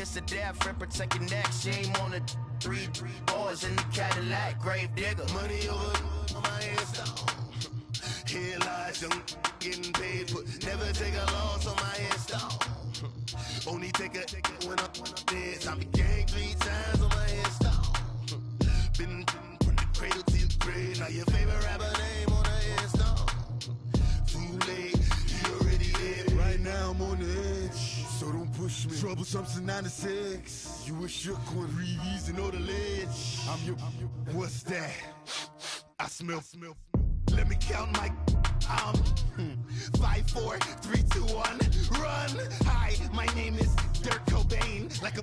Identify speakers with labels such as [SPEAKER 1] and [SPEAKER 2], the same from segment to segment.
[SPEAKER 1] kiss of death, friend protect your neck. Shame on the three boys in the Cadillac, grave digger. Money over my headstone. Here lies young getting paid, but never take a loss on my headstone. Only take a when I'm dead. I be gang 3 times on my headstone. Been from the cradle to your grave. Now your favorite rapper name on the headstone. Too late, you already dead. Right now I'm on the edge, so don't push me. Troublesome to 96. You a shook one, breeze and know the ledge. I'm your. What's that? I smell. Let me count my. 5, 4, 3, 2, 1, run. Hi, my name is Dirk Cobain. Like a,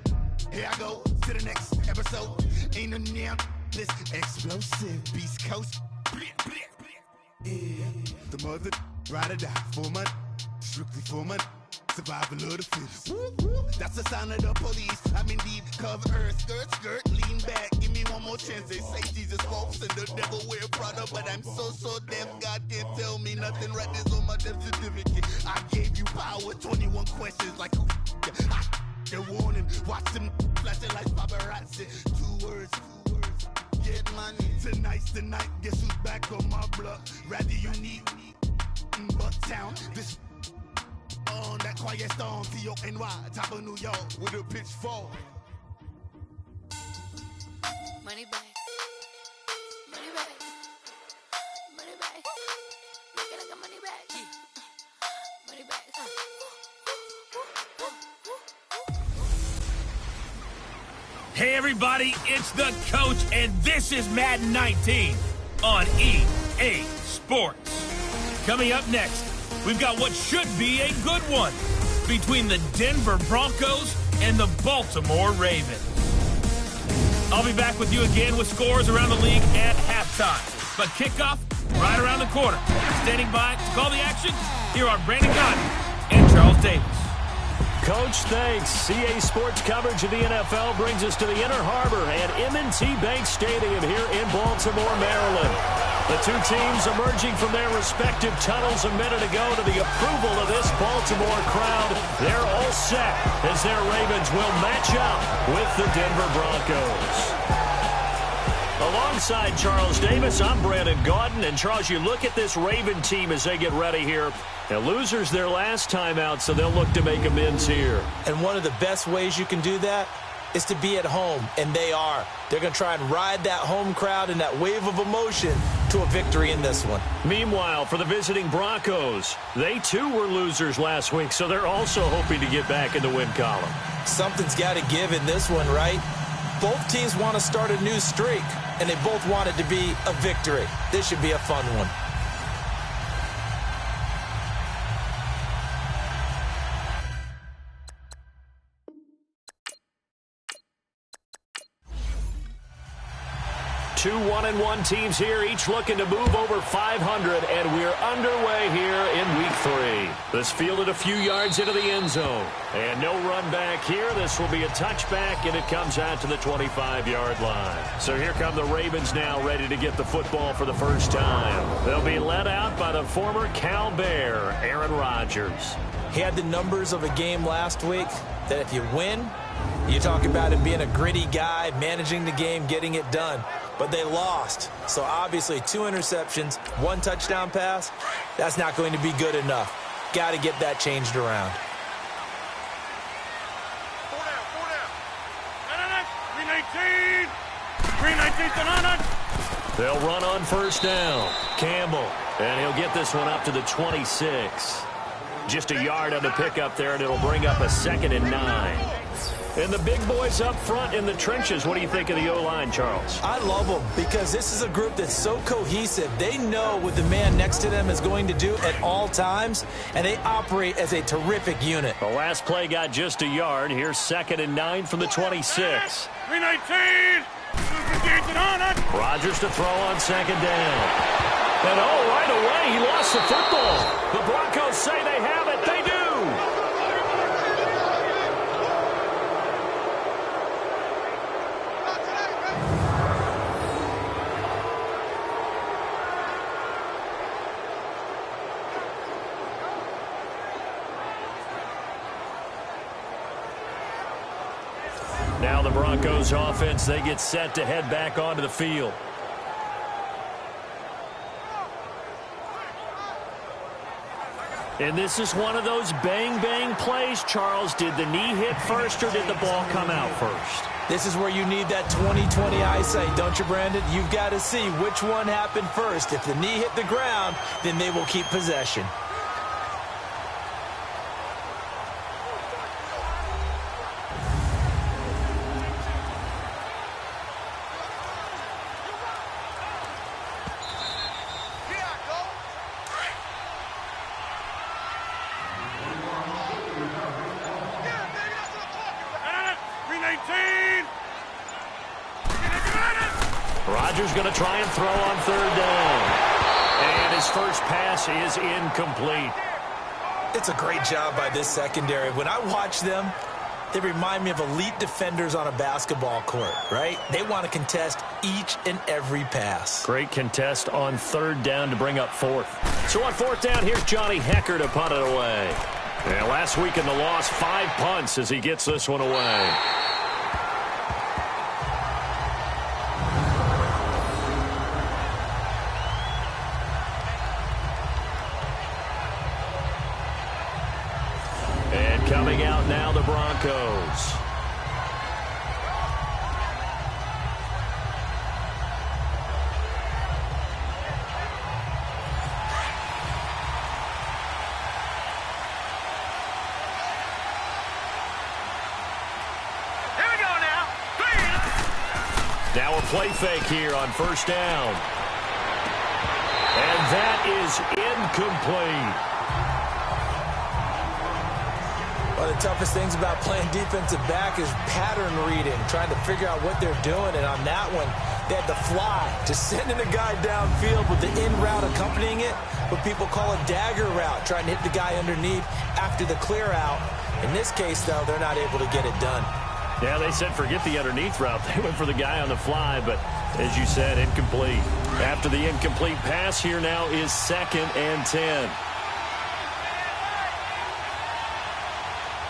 [SPEAKER 1] here I go to the next episode. Ain't no damn this explosive Beast Coast. Yeah. The mother ride or die for my, strictly for my. Survival of the fittest. That's the sign of the police. I'm indeed cover earth, skirt, lean back. Give me one more chance. They say Jesus walks and the devil wear Prada, but I'm so deaf. God can't tell me nothing. Right there's on my death certificate. I gave you power. 21 questions like who? They're warning. Watch them flashing like paparazzi. 2 words. Get money. Tonight's the night. Guess who's back on my block? Rather unique. Bucktown. This. On that quiet storm, T-O-N-Y, top of New York, with a pitchfork.
[SPEAKER 2] Money back. Money back. Money back. Make it like a money back. Money back.
[SPEAKER 3] Hey everybody, it's the coach, and this is Madden 19 on EA Sports. Coming up next, we've got what should be a good one between the Denver Broncos and the Baltimore Ravens. I'll be back with you again with scores around the league at halftime. But kickoff right around the corner. Standing by to call the action, here are Brandon Cotton and Charles Davis.
[SPEAKER 4] Coach, thanks. EA Sports coverage of the NFL brings us to the Inner Harbor at M&T Bank Stadium here in Baltimore, Maryland. The two teams emerging from their respective tunnels a minute ago to the approval of this Baltimore crowd. They're all set as their Ravens will match up with the Denver Broncos. Alongside Charles Davis, I'm Brandon Gaudin. And Charles, you look at this Raven team as they get ready here. Now, losers their last time out, so they'll look to make amends here.
[SPEAKER 5] And one of the best ways you can do that is to be at home, and they are. They're going to try and ride that home crowd and that wave of emotion to a victory in this one.
[SPEAKER 4] Meanwhile, for the visiting Broncos, they too were losers last week, so they're also hoping to get back in the win column.
[SPEAKER 5] Something's got to give in this one, right? Both teams want to start a new streak, and they both want it to be a victory. This should be a fun one.
[SPEAKER 4] Two 1-1 teams here, each looking to move over 500, and we're underway here in Week 3. This fielded a few yards into the end zone, and no run back here. This will be a touchback, and it comes out to the 25-yard line. So here come the Ravens now, ready to get the football for the first time. They'll be led out by the former Cal Bear, Aaron Rodgers.
[SPEAKER 5] He had the numbers of a game last week that if you win, you talk about him being a gritty guy, managing the game, getting it done. But they lost. So obviously 2 interceptions, 1 touchdown pass, that's not going to be good enough. Got to get that changed around.
[SPEAKER 4] 319. They'll run on first down. Campbell, and he'll get this one up to the 26. Just a yard on the pickup there, and it'll bring up a 2nd and 9. And the big boys up front in the trenches, what do you think of the O-line, Charles?
[SPEAKER 5] I love them because this is a group that's so cohesive. They know what the man next to them is going to do at all times, and they operate as a terrific unit.
[SPEAKER 4] The last play got just a yard. Here's 2nd and 9 from the 26.
[SPEAKER 3] 319.
[SPEAKER 4] Rodgers to throw on 2nd down. And right away, he lost the football. The Broncos say they have it. They do. Now the Broncos offense, they get set to head back onto the field. And this is one of those bang-bang plays, Charles. Did the knee hit first or did the ball come out first?
[SPEAKER 5] This is where you need that 20/20 eyesight, don't you, Brandon? You've got to see which one happened first. If the knee hit the ground, then they will keep possession.
[SPEAKER 4] Rodgers going to try and throw on third down. And his first pass is incomplete.
[SPEAKER 5] It's a great job by this secondary. When I watch them, they remind me of elite defenders on a basketball court, right? They want to contest each and every pass.
[SPEAKER 4] Great contest on third down to bring up fourth. So on fourth down, here's Johnny Hecker to punt it away. And last week in the loss, 5 punts as he gets this one away. And coming out now, the Broncos. Now a play fake here on first down. And that is incomplete.
[SPEAKER 5] One of the toughest things about playing defensive back is pattern reading, trying to figure out what they're doing. And on that one, they had to fly, just sending a guy downfield with the in route accompanying it, what people call a dagger route, trying to hit the guy underneath after the clear out. In this case, though, they're not able to get it done.
[SPEAKER 4] Yeah, they said forget the underneath route. They went for the guy on the fly, but as you said, incomplete. After the incomplete pass, here now is 2nd and 10.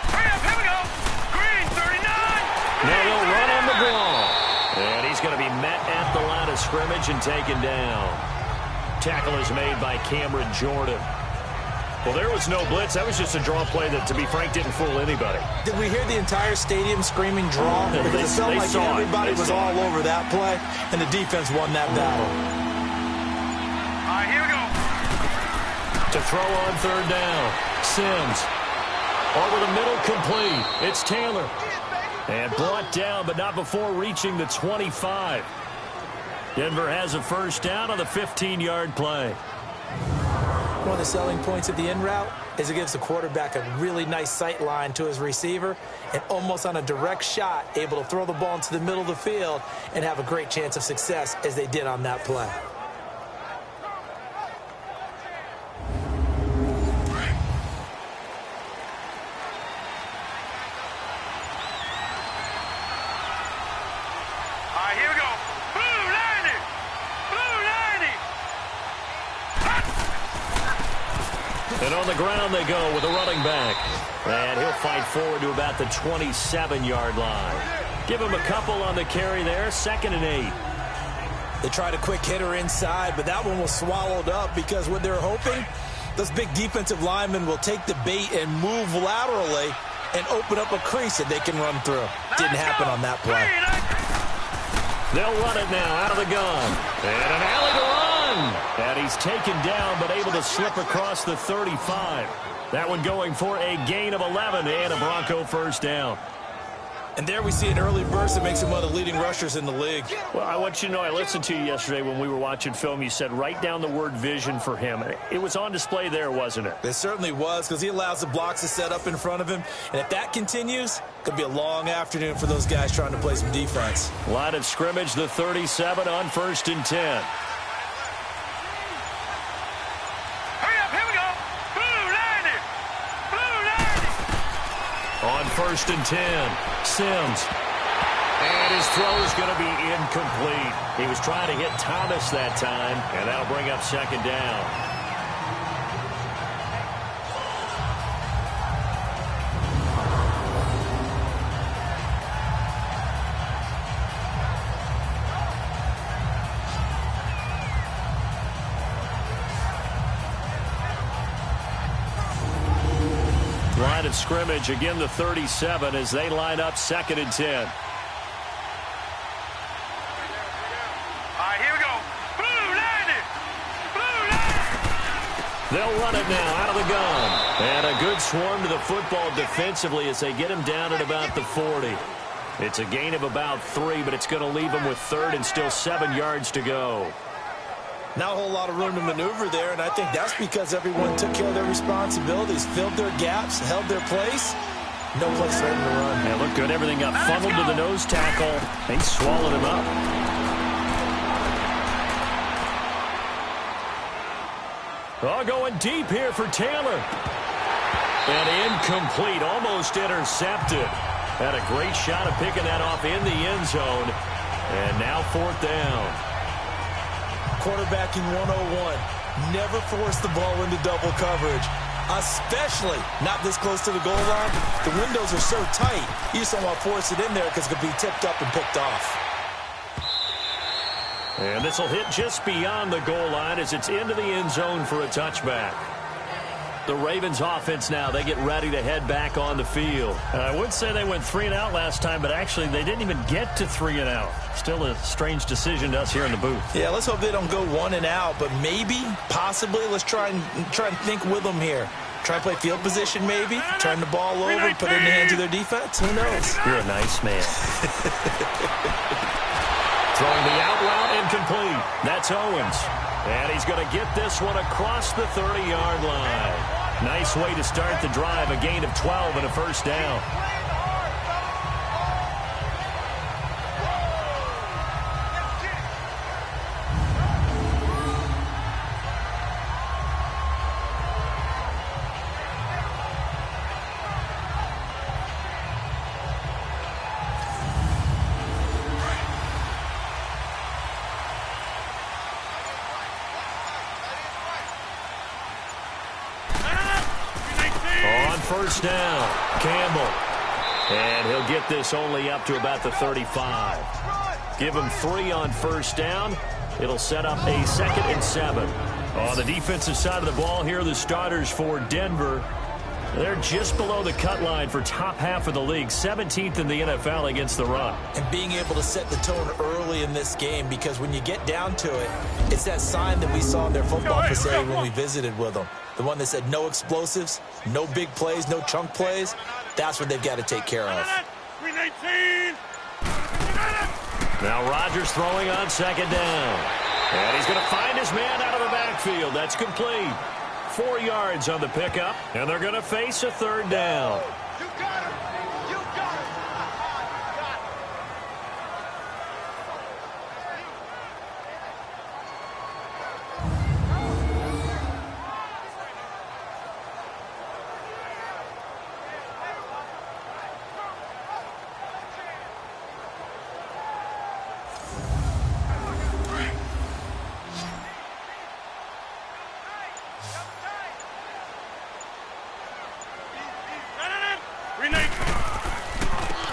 [SPEAKER 1] Hurry up, here we go. Green, 39.
[SPEAKER 4] Now they'll run on the ball. And he's going to be met at the line of scrimmage and taken down. Tackle is made by Cameron Jordan. Well, there was no blitz. That was just a draw play that, to be frank, didn't fool anybody.
[SPEAKER 5] Did we hear the entire stadium screaming draw? Because it felt like everybody was all over that play, and the defense won that battle.
[SPEAKER 1] All right, here we go.
[SPEAKER 4] To throw on third down, Sims. Over the middle, complete. It's Taylor. And brought down, but not before reaching the 25. Denver has a first down on the 15-yard play.
[SPEAKER 5] One of the selling points of the in route is it gives the quarterback a really nice sight line to his receiver and almost on a direct shot able to throw the ball into the middle of the field and have a great chance of success as they did on that play.
[SPEAKER 1] All right, here we go. Blue 90. Blue 90.
[SPEAKER 4] And on the ground they go with a running back. And he'll fight forward to about the 27-yard line. Give him a couple on the carry there. 2nd and 8.
[SPEAKER 5] They tried a quick hitter inside, but that one was swallowed up because what they're hoping, those big defensive linemen will take the bait and move laterally and open up a crease that they can run through. Didn't happen on that play.
[SPEAKER 4] They'll run it now out of the gun. And an alley to run. And he's taken down but able to slip across the 35. That one going for a gain of 11 and a Bronco first down.
[SPEAKER 5] And there we see an early burst that makes him one of the leading rushers in the league.
[SPEAKER 4] Well, I want you to know, I listened to you yesterday when we were watching film. You said write down the word vision for him. It was on display there, wasn't it?
[SPEAKER 5] It certainly was, because he allows the blocks to set up in front of him. And if that continues, it could be a long afternoon for those guys trying to play some defense.
[SPEAKER 4] Line of scrimmage, the 37 on 1st and 10. On 1st and 10, Sims. And his throw is going to be incomplete. He was trying to hit Thomas that time, and that'll bring up 2nd down. line of scrimmage. Again, the 37 as they line up 2nd and 10.
[SPEAKER 6] All right, here we go. Blue line.
[SPEAKER 4] They'll run it now out of the gun. And a good swarm to the football defensively as they get him down at about the 40. It's a gain of about 3, but it's going to leave him with 3rd and still 7 yards to go.
[SPEAKER 5] Not a whole lot of room to maneuver there, and I think that's because everyone took care of their responsibilities, filled their gaps, held their place. No place for him to run.
[SPEAKER 4] Yeah, looked good. Everything got funneled to the nose tackle. He swallowed him up. Oh, going deep here for Taylor. And incomplete, almost intercepted. Had a great shot of picking that off in the end zone. And now 4th down.
[SPEAKER 5] Quarterbacking 101. Never force the ball into double coverage, especially not this close to the goal line. The windows are so tight, you just don't want to force it in there because it could be tipped up and picked off.
[SPEAKER 4] And this will hit just beyond the goal line as it's into the end zone for a touchback. The Ravens offense now, they get ready to head back on the field. I would say they went 3 and out last time, but actually they didn't even get to 3 and out. Still a strange decision to us here in the booth.
[SPEAKER 5] Yeah, let's hope they don't go 1 and out, but maybe, possibly, let's try and think with them here. Try and play field position maybe, turn the ball over, put it in the hands of their defense. Who knows?
[SPEAKER 4] You're a nice man. Throwing the out route incomplete. That's Owens. And he's going to get this one across the 30-yard line. Nice way to start the drive. A gain of 12 and a 1st down. First down, Campbell. And he'll get this only up to about the 35. Give him 3 on 1st down. It'll set up a 2nd and 7. On the defensive side of the ball here, the starters for Denver. They're just below the cut line for top half of the league, 17th in the NFL against the run.
[SPEAKER 5] And being able to set the tone early in this game, because when you get down to it, it's that sign that we saw in their football facility when we visited with them. The one that said no explosives, no big plays, no chunk plays. That's what they've got to take care of.
[SPEAKER 4] Now Rodgers throwing on 2nd down. And he's going to find his man out of the backfield. That's complete. 4 yards on the pickup, and they're going to face a 3rd down.
[SPEAKER 6] You got him. You got him.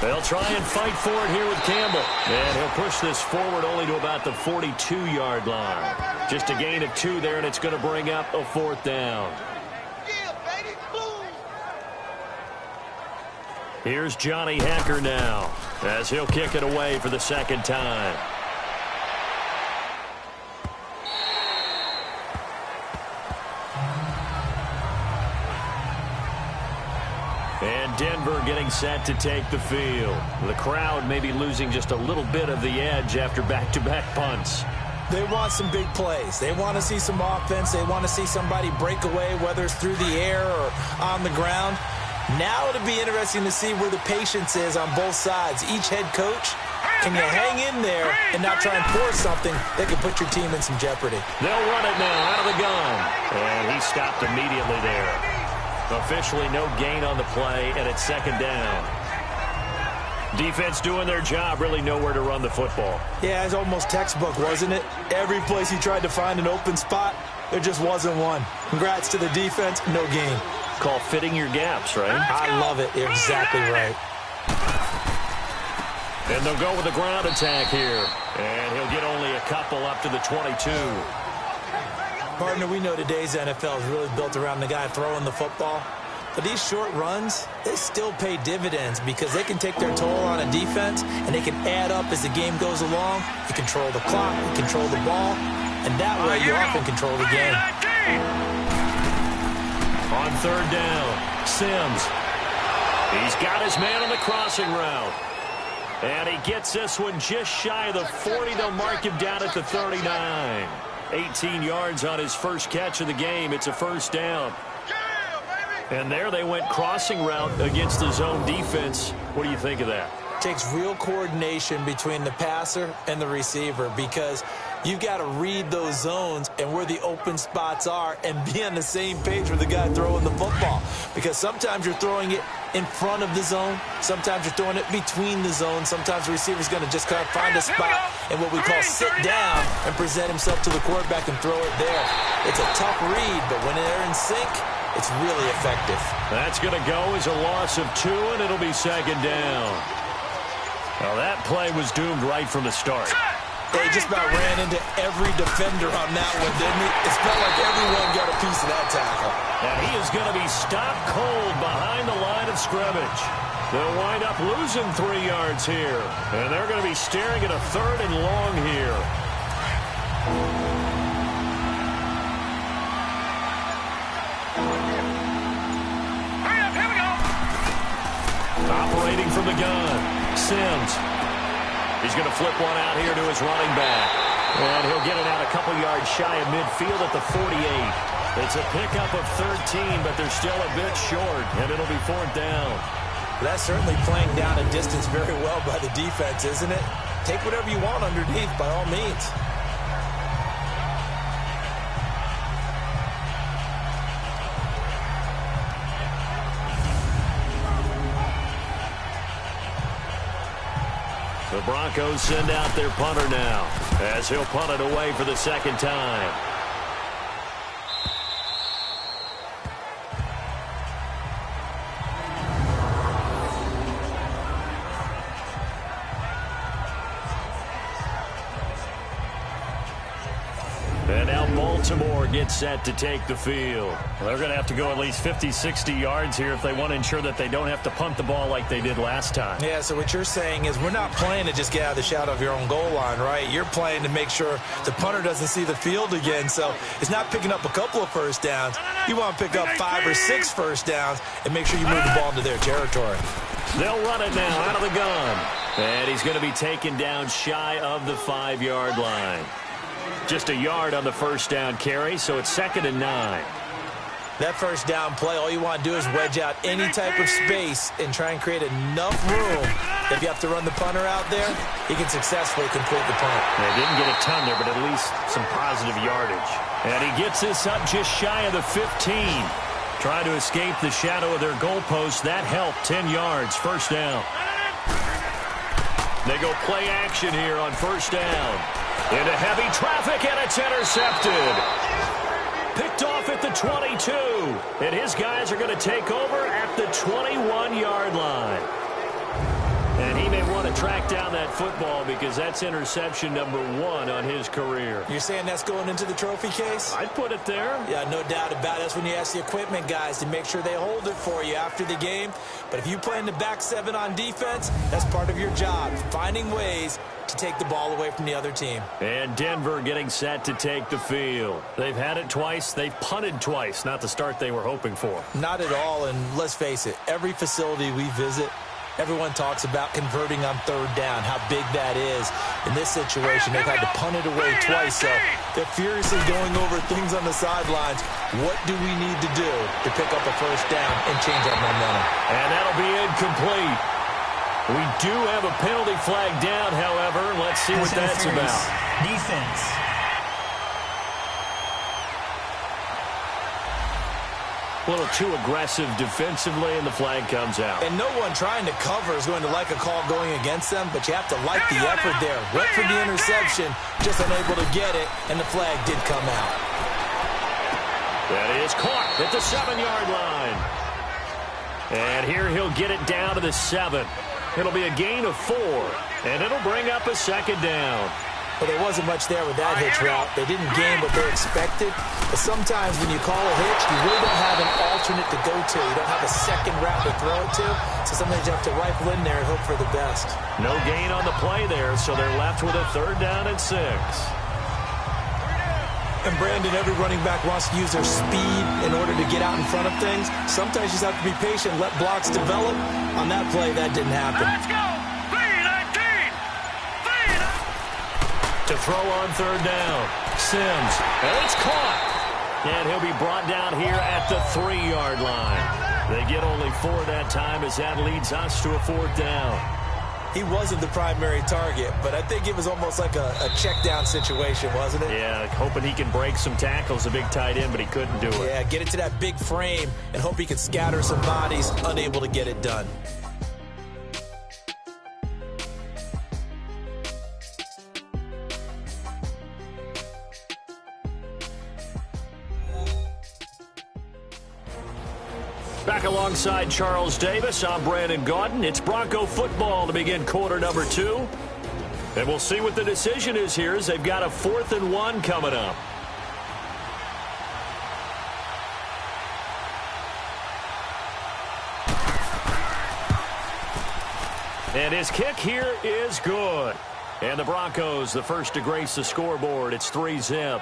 [SPEAKER 4] They'll try and fight for it here with Campbell. And he'll push this forward only to about the 42-yard line. Just a gain of 2 there, and it's going to bring up a 4th down. Here's Johnny Hekker now as he'll kick it away for the 2nd time. And Denver getting set to take the field. The crowd may be losing just a little bit of the edge after back-to-back punts.
[SPEAKER 5] They want some big plays. They want to see some offense. They want to see somebody break away, whether it's through the air or on the ground. Now it'll be interesting to see where the patience is on both sides. Each head coach, can you hang in there and not try and force something that could put your team in some jeopardy?
[SPEAKER 4] They'll run it now out of the gun. And he stopped immediately there. Officially no gain on the play, and it's 2nd down. Defense doing their job, really nowhere to run the football.
[SPEAKER 5] Yeah, it's almost textbook, wasn't it? Every place he tried to find an open spot, there just wasn't one. Congrats to the defense, no gain.
[SPEAKER 4] Call fitting your gaps, right?
[SPEAKER 5] I love it. You're exactly right.
[SPEAKER 4] And they'll go with a ground attack here. And he'll get only a couple up to the 22.
[SPEAKER 5] Partner, we know today's NFL is really built around the guy throwing the football. But these short runs, they still pay dividends because they can take their toll on a defense, and they can add up as the game goes along. You control the clock, you control the ball, and that way you often control the game.
[SPEAKER 4] On third down, Sims. He's got his man on the crossing route. And he gets this one just shy of the 40. They'll mark him down at the 39. 18 yards on his first catch of the game. It's a first down. And there they went crossing route against the zone defense. What do you think of that?
[SPEAKER 5] Takes real coordination between the passer and the receiver because you've got to read those zones and where the open spots are and be on the same page with the guy throwing the football. Because sometimes you're throwing it in front of the zone. Sometimes you're throwing it between the zones. Sometimes the receiver's going to just kind of find a spot and what we call sit down and present himself to the quarterback and throw it there. It's a tough read, but when they're in sync, it's really effective.
[SPEAKER 4] That's going to go as a loss of 2, and it'll be second down. Well, that play was doomed right from the start.
[SPEAKER 5] They just about ran into every defender on that one, didn't he? It felt like everyone got a piece of that tackle.
[SPEAKER 4] And he is going to be stopped cold behind the line of scrimmage. They'll wind up losing 3 yards here. And they're going to be staring at a 3rd and long here.
[SPEAKER 6] Here we go.
[SPEAKER 4] Operating from the gun, Sims. He's going to flip one out here to his running back. And he'll get it out a couple yards shy of midfield at the 48. It's a pickup of 13, but they're still a bit short, and it'll be 4th down.
[SPEAKER 5] That's certainly playing down a distance very well by the defense, isn't it? Take whatever you want underneath, by all means.
[SPEAKER 4] The Broncos send out their punter now as he'll punt it away for the second time. And now Baltimore gets set to take the field.
[SPEAKER 3] They're going to have to go at least 50, 60 yards here if they want to ensure that they don't have to punt the ball like they did last time.
[SPEAKER 5] Yeah, so what you're saying is we're not playing to just get out of the shadow of your own goal line, right? You're playing to make sure the punter doesn't see the field again. So it's not picking up a couple of first downs. You want to pick up 5 or 6 first downs and make sure you move the ball into their territory.
[SPEAKER 4] They'll run it now out of the gun. And he's going to be taken down shy of the 5-yard line. Just a yard on the first down carry, so it's 2nd and 9.
[SPEAKER 5] That first down play, all you want to do is wedge out any type of space and try and create enough room. If you have to run the punter out there, he can successfully complete the punt.
[SPEAKER 3] They didn't get a ton there, but at least some positive yardage.
[SPEAKER 4] And he gets this up just shy of the 15. Trying to escape the shadow of their goalpost. That helped. 10 yards, first down. They go play action here on first down. Into heavy traffic, and it's intercepted. Picked off at the 22. And his guys are going to take over at the 21-yard line. And he may want to track down that football because that's interception number 1 on his career.
[SPEAKER 5] You're saying that's going into the trophy case?
[SPEAKER 4] I'd put it there.
[SPEAKER 5] Yeah, no doubt about it. That's when you ask the equipment guys to make sure they hold it for you after the game. But if you play in the back 7 on defense, that's part of your job, finding ways to take the ball away from the other team.
[SPEAKER 4] And Denver getting set to take the field. They've had it twice. They've punted twice. Not the start they were hoping for.
[SPEAKER 5] Not at all, and let's face it, every facility we visit, everyone talks about converting on third down, how big that is. In this situation, they've had to punt it away twice, so they're furiously going over things on the sidelines. What do we need to do to pick up a first down and change that momentum?
[SPEAKER 4] And that'll be incomplete. We do have a penalty flag down, however. Let's see what that's about.
[SPEAKER 7] Defense.
[SPEAKER 4] A little too aggressive defensively, and the flag comes out.
[SPEAKER 5] And no one trying to cover is going to like a call going against them, but you have to like the effort there. Went for the interception, just unable to get it, and the flag did come out.
[SPEAKER 4] That is caught at the 7-yard line. And here he'll get it down to the 7. It'll be a gain of 4, and it'll bring up a second down.
[SPEAKER 5] Well, there wasn't much there with that hitch route. They didn't gain what they expected. But sometimes when you call a hitch, you really don't have an alternate to go to. You don't have a second route to throw it to. So sometimes you have to rifle in there and hope for the best.
[SPEAKER 4] No gain on the play there, so they're left with a 3rd down and 6.
[SPEAKER 5] And Brandon, every running back wants to use their speed in order to get out in front of things. Sometimes you just have to be patient, let blocks develop. On that play, that didn't happen.
[SPEAKER 6] Let's go! 3-19!
[SPEAKER 4] To throw on 3rd down. Sims. And it's caught. And he'll be brought down here at the 3-yard line. They get only 4 that time as that leads us to a 4th down.
[SPEAKER 5] He wasn't the primary target, but I think it was almost like a check down situation, wasn't it?
[SPEAKER 4] Yeah, hoping he can break some tackles, a big tight end, but he couldn't do it.
[SPEAKER 5] Yeah, get it to that big frame and hope he can scatter some bodies, unable to get it done.
[SPEAKER 4] Back alongside Charles Davis, I'm Brandon Gaudin. It's Bronco football to begin quarter number 2. And we'll see what the decision is here as they've got a 4th and 1 coming up. And his kick here is good. And the Broncos, the first to grace the scoreboard. It's 3-zip.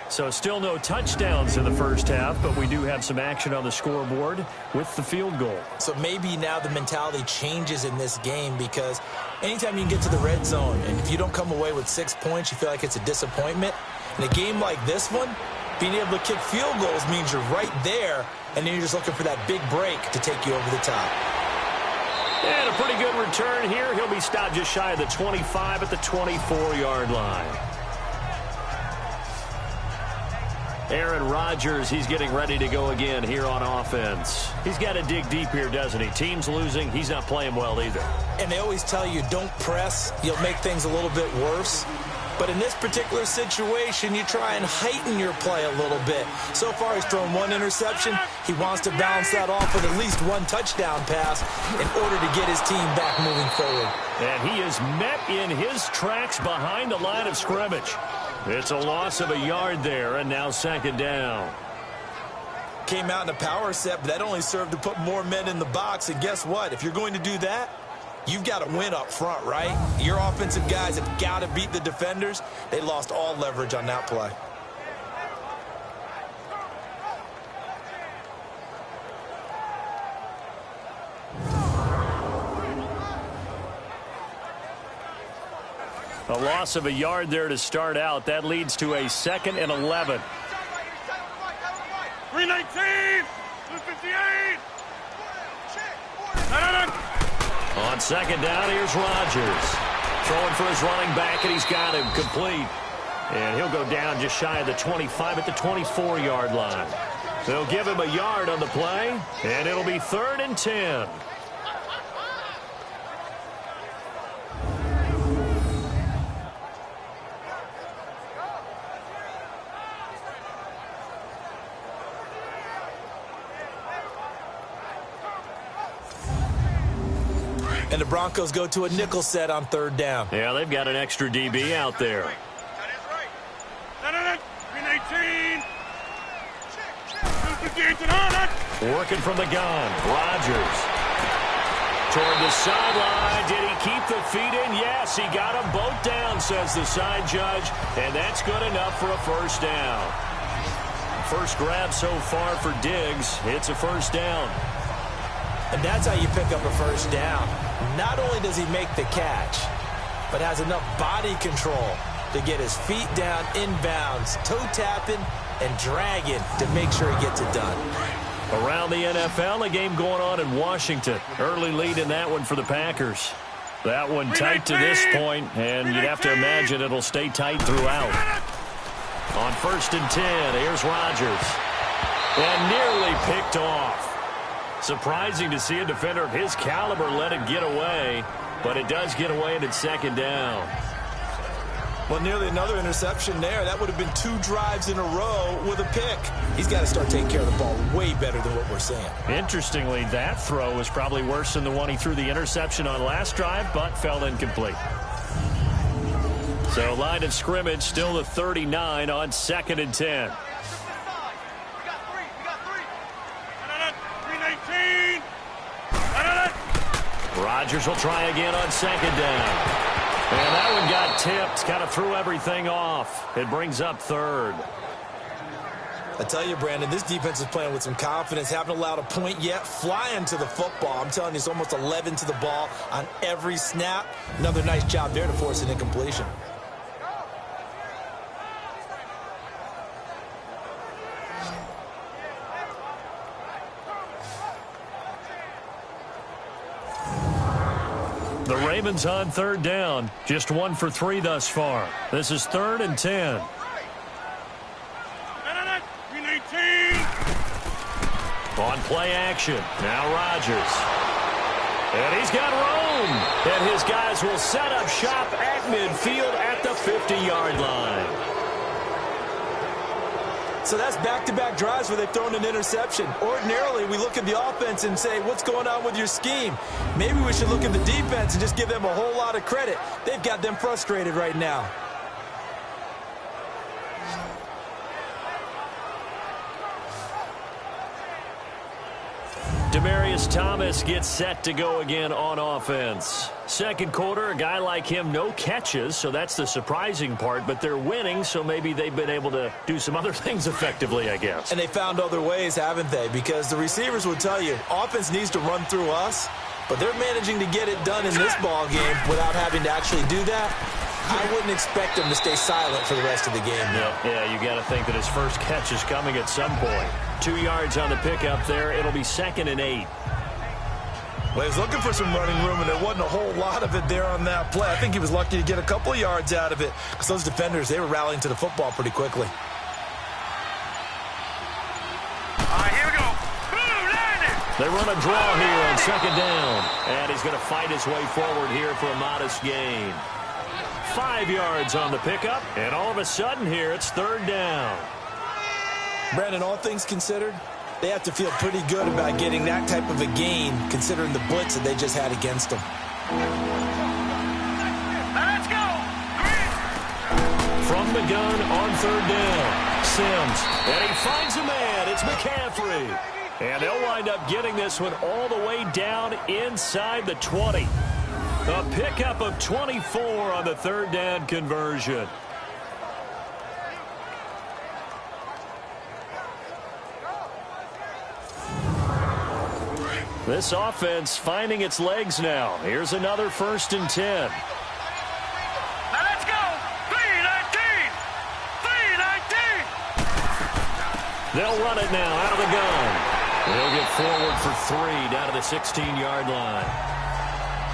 [SPEAKER 4] So still no touchdowns in the first half, but we do have some action on the scoreboard with the field goal.
[SPEAKER 5] So maybe now the mentality changes in this game because anytime you can get to the red zone, and if you don't come away with 6 points, you feel like it's a disappointment. In a game like this one, being able to kick field goals means you're right there, and then you're just looking for that big break to take you over the top.
[SPEAKER 4] And a pretty good return here. He'll be stopped just shy of the 25 at the 24-yard line. Aaron Rodgers, he's getting ready to go again here on offense. He's got to dig deep here, doesn't he? Team's losing. He's not playing well either.
[SPEAKER 5] And they always tell you, don't press. You'll make things a little bit worse. But in this particular situation, you try and heighten your play a little bit. So far, he's thrown 1 interception. He wants to balance that off with at least 1 touchdown pass in order to get his team back moving forward.
[SPEAKER 4] And he is met in his tracks behind the line of scrimmage. It's a loss of a yard there, and now 2nd down.
[SPEAKER 5] Came out in a power set, but that only served to put more men in the box. And guess what? If you're going to do that, you've got to win up front, right? Your offensive guys have got to beat the defenders. They lost all leverage on that play.
[SPEAKER 4] A loss of a yard there to start out. That leads to a 2nd and 11.
[SPEAKER 6] 3-19! 258!
[SPEAKER 4] On 2nd down, here's Rodgers. Throwing for his running back, and he's got him complete. And he'll go down just shy of the 25 at the 24-yard line. They'll give him a yard on the play, and it'll be 3rd and 10.
[SPEAKER 5] And the Broncos go to a nickel set on 3rd down.
[SPEAKER 4] Yeah, they've got an extra DB out there.
[SPEAKER 6] That is right. 3-19! 258!
[SPEAKER 4] Working from the gun. Rodgers. Toward the sideline. Did he keep the feet in? Yes, he got them both down, says the side judge. And that's good enough for a 1st down. First grab so far for Diggs. It's a 1st down.
[SPEAKER 5] And that's how you pick up a 1st down. Not only does he make the catch, but has enough body control to get his feet down inbounds, toe tapping and dragging to make sure he gets it done.
[SPEAKER 4] Around the NFL, a game going on in Washington. Early lead in that one for the Packers. That one tight to this point, and you'd have to imagine it'll stay tight throughout. On 1st and 10, here's Rodgers. And nearly picked off. Surprising to see a defender of his caliber let it get away, but it does get away and it's 2nd down.
[SPEAKER 5] Well, nearly another interception there. That would have been 2 drives in a row with a pick. He's got to start taking care of the ball way better than what we're seeing.
[SPEAKER 4] Interestingly, that throw was probably worse than the one he threw the interception on last drive, but fell incomplete. So line of scrimmage still the 39 on 2nd and 10. Rodgers will try again on 2nd down. And that one got tipped. Kind of threw everything off. It brings up 3rd.
[SPEAKER 5] I tell you, Brandon, this defense is playing with some confidence. Haven't allowed a point yet. Flying to the football. I'm telling you, it's almost 11 to the ball on every snap. Another nice job there to force an incompletion.
[SPEAKER 4] The Ravens on 3rd down. Just 1 for 3 thus far. This is 3rd and 10. On play action. Now Rodgers. And he's got room. And his guys will set up shop at midfield at the 50-yard line.
[SPEAKER 5] So that's back-to-back drives where they've thrown an interception. Ordinarily, we look at the offense and say, what's going on with your scheme? Maybe we should look at the defense and just give them a whole lot of credit. They've got them frustrated right now.
[SPEAKER 4] Demaryius Thomas gets set to go again on offense. Second quarter, a guy like him, no catches, so that's the surprising part. But they're winning, so maybe they've been able to do some other things effectively, I guess.
[SPEAKER 5] And they found other ways, haven't they? Because the receivers will tell you, offense needs to run through us, but they're managing to get it done in this ball game without having to actually do that. I wouldn't expect him to stay silent for the rest of the game.
[SPEAKER 4] Yeah, you got to think that his first catch is coming at some point. 2 yards on the pickup there. It'll be 2nd and 8.
[SPEAKER 5] Well, he was looking for some running room, and there wasn't a whole lot of it there on that play. I think he was lucky to get a couple yards out of it because those defenders, they were rallying to the football pretty quickly.
[SPEAKER 6] All right, here we go. Boom, landed.
[SPEAKER 4] They run a draw here on 2nd down. And he's going to fight his way forward here for a modest gain. 5 yards on the pickup, and all of a sudden here it's 3rd down.
[SPEAKER 5] Brandon, all things considered, they have to feel pretty good about getting that type of a gain considering the blitz that they just had against them.
[SPEAKER 6] Let's go.
[SPEAKER 4] From the gun on 3rd down, Sims, and he finds a man. It's McCaffrey. And they'll wind up getting this one all the way down inside the 20. A pickup of 24 on the 3rd down conversion. This offense finding its legs now. Here's another 1st and 10.
[SPEAKER 6] Now let's go. 3-19. 3-19.
[SPEAKER 4] They'll run it now out of the gun. They'll get forward for 3 down to the 16-yard line.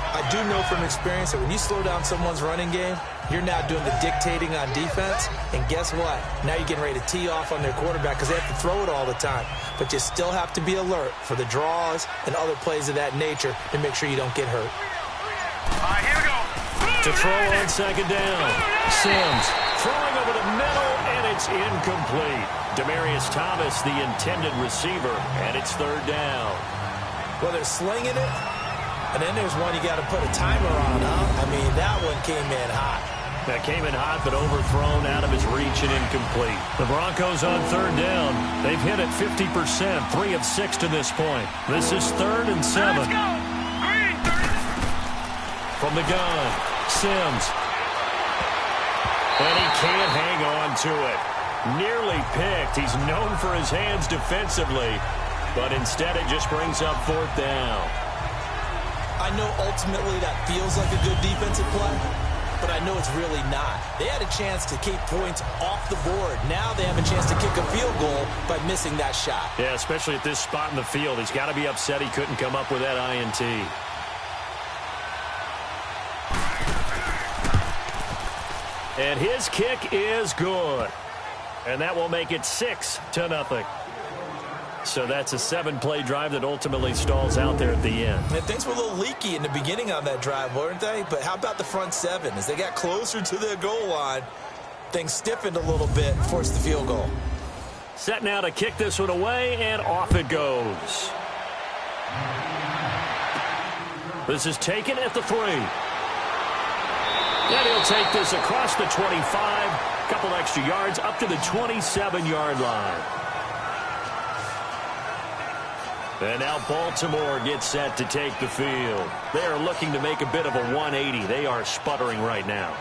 [SPEAKER 5] I do know from experience that when you slow down someone's running game, you're now doing the dictating on defense. And guess what? Now you're getting ready to tee off on their quarterback because they have to throw it all the time. But you still have to be alert for the draws and other plays of that nature to make sure you don't get hurt.
[SPEAKER 6] All right, here we go.
[SPEAKER 4] To throw on 2nd down. Sims throwing over the middle, and it's incomplete. Demaryius Thomas, the intended receiver, and it's 3rd down.
[SPEAKER 5] Well, they're slinging it. And then there's one you got to put a timer on, huh? I mean, that one came in hot.
[SPEAKER 4] That came in hot, but overthrown, out of his reach and incomplete. The Broncos on 3rd down. They've hit it 50%, 3 of 6 to this point. This is 3rd and 7.
[SPEAKER 6] Let's go. Green, 30.
[SPEAKER 4] From the gun, Sims. And he can't hang on to it. Nearly picked. He's known for his hands defensively, but instead it just brings up 4th down.
[SPEAKER 5] I know ultimately that feels like a good defensive play, but I know it's really not. They had a chance to keep points off the board. Now they have a chance to kick a field goal by missing that shot.
[SPEAKER 4] Yeah, especially at this spot in the field. He's got to be upset he couldn't come up with that INT. And his kick is good. And that will make it 6-0. So that's a 7-play drive that ultimately stalls out there at the end.
[SPEAKER 5] And things were a little leaky in the beginning on that drive, weren't they? But how about the front 7? As they got closer to their goal line, things stiffened a little bit and forced the field goal.
[SPEAKER 4] Set now to kick this one away, and off it goes. This is taken at the 3. And he'll take this across the 25, a couple extra yards up to the 27-yard line. And now Baltimore gets set to take the field. They are looking to make a bit of a 180. They are sputtering right now.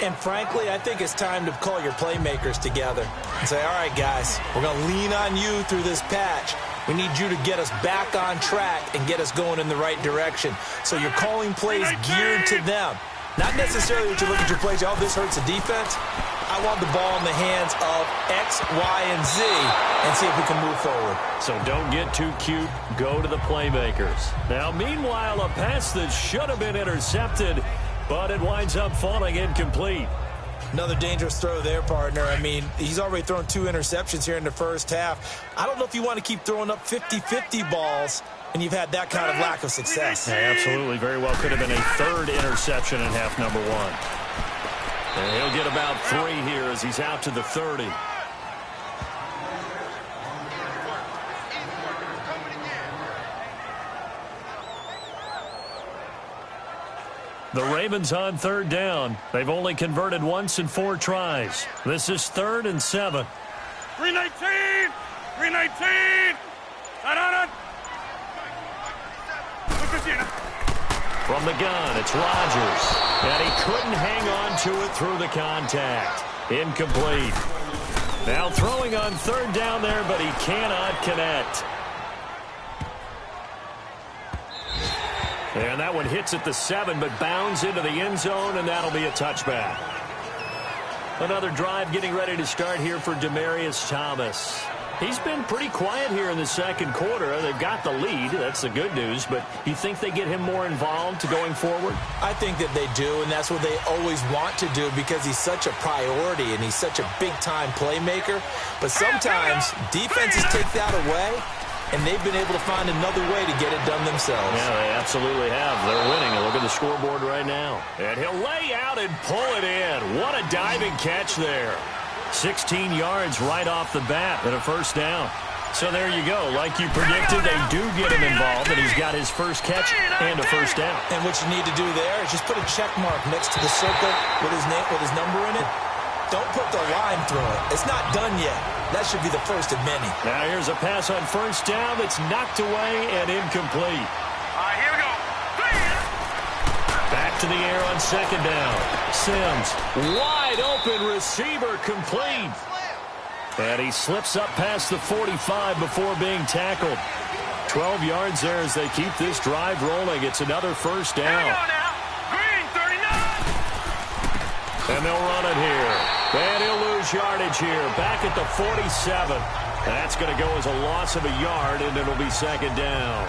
[SPEAKER 5] And frankly, I think it's time to call your playmakers together and say, all right, guys, we're going to lean on you through this patch. We need you to get us back on track and get us going in the right direction. So you're calling plays geared to them. Not necessarily what you look at your plays, oh, this hurts the defense. I want the ball in the hands of X, Y, and Z and see if we can move forward.
[SPEAKER 4] So don't get too cute. Go to the playmakers. Now, meanwhile, a pass that should have been intercepted, but it winds up falling incomplete.
[SPEAKER 5] Another dangerous throw there, partner. I mean, he's already thrown 2 interceptions here in the first half. I don't know if you want to keep throwing up 50-50 balls and you've had that kind of lack of success.
[SPEAKER 4] Yeah, absolutely. Very well could have been a 3rd interception in half number 1. And he'll get about 3 here as he's out to the 30. The Ravens on 3rd down. They've only converted once in 4 tries. This is 3rd and 7.
[SPEAKER 6] 319! 319!
[SPEAKER 4] From the gun, it's Rodgers. And he couldn't hang on to it through the contact. Incomplete. Now throwing on 3rd down there, but he cannot connect. And that one hits at the 7, but bounds into the end zone, and that'll be a touchback. Another drive getting ready to start here for Demaryius Thomas. He's been pretty quiet here in the second quarter. They've got the lead. That's the good news. But you think they get him more involved going forward?
[SPEAKER 5] I think that they do, and that's what they always want to do because he's such a priority and he's such a big-time playmaker. But sometimes defenses take that away, and they've been able to find another way to get it done themselves.
[SPEAKER 4] Yeah, they absolutely have. They're winning. And look at the scoreboard right now. And he'll lay out and pull it in. What a diving catch there. 16 yards right off the bat and a first down. So there you go. Like you predicted, they do get him involved, and he's got his first catch and a first down.
[SPEAKER 5] And what you need to do there is just put a check mark next to the circle with his name, with his number in it. Don't put the line through it. It's not done yet. That should be the first of many.
[SPEAKER 4] Now here's a pass on first down that's knocked away and incomplete.
[SPEAKER 6] All right, here we go.
[SPEAKER 4] Back to the air on second down. Sims, wide open receiver, complete. And he slips up past the 45 before being tackled. 12 yards there as they keep this drive rolling. It's another first down.
[SPEAKER 6] Here we go now. Green, 39.
[SPEAKER 4] And they'll run it here. And he'll lose yardage here. Back at the 47. That's going to go as a loss of a yard, and it'll be second down.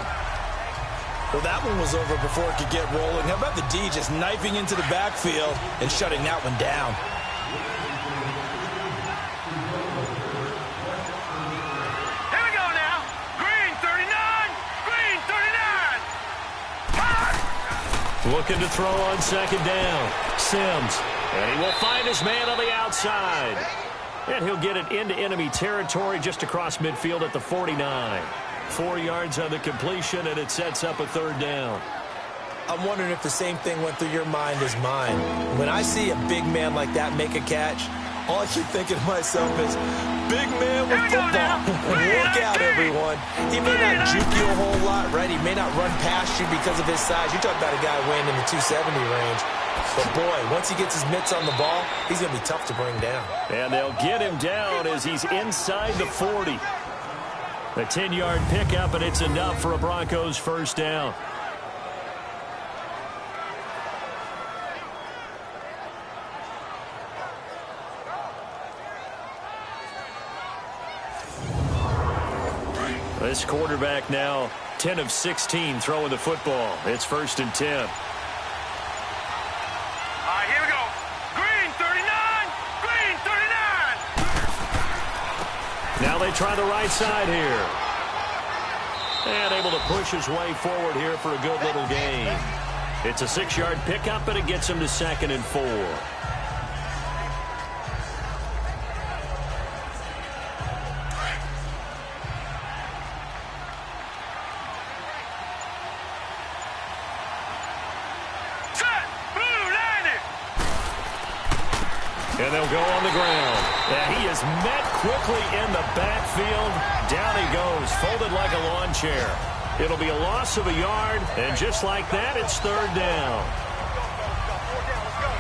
[SPEAKER 5] Well, that one was over before it could get rolling. How about the D just knifing into the backfield and shutting that one down?
[SPEAKER 6] Here we go now. Green, 39. Green, 39.
[SPEAKER 4] Looking to throw on second down. Sims. And he will find his man on the outside. And he'll get it into enemy territory just across midfield at the 49. 4 yards on the completion, and it sets up a third down.
[SPEAKER 5] I'm wondering if the same thing went through your mind as mine. When I see a big man like that make a catch, all I keep thinking to myself is, big man with football. Look out, everyone. He may not juke you a whole lot, right? He may not run past you because of his size. You talk about a guy weighing in the 270 range. But, boy, once he gets his mitts on the ball, he's going to be tough to bring down.
[SPEAKER 4] And they'll get him down as he's inside the 40. A 10-yard pickup, and it's enough for a Broncos first down. This quarterback now 10 of 16 throwing the football. It's 1st and 10.
[SPEAKER 6] All right, here we go. Green, 39. Green, 39.
[SPEAKER 4] Now they try the right side here. And able to push his way forward here for a good little gain. It's a 6-yard pickup, and it gets him to 2nd and 4. And they'll go on the ground. And he is met quickly in the backfield. Down he goes, folded like a lawn chair. It'll be a loss of a yard, and just like that, it's third down.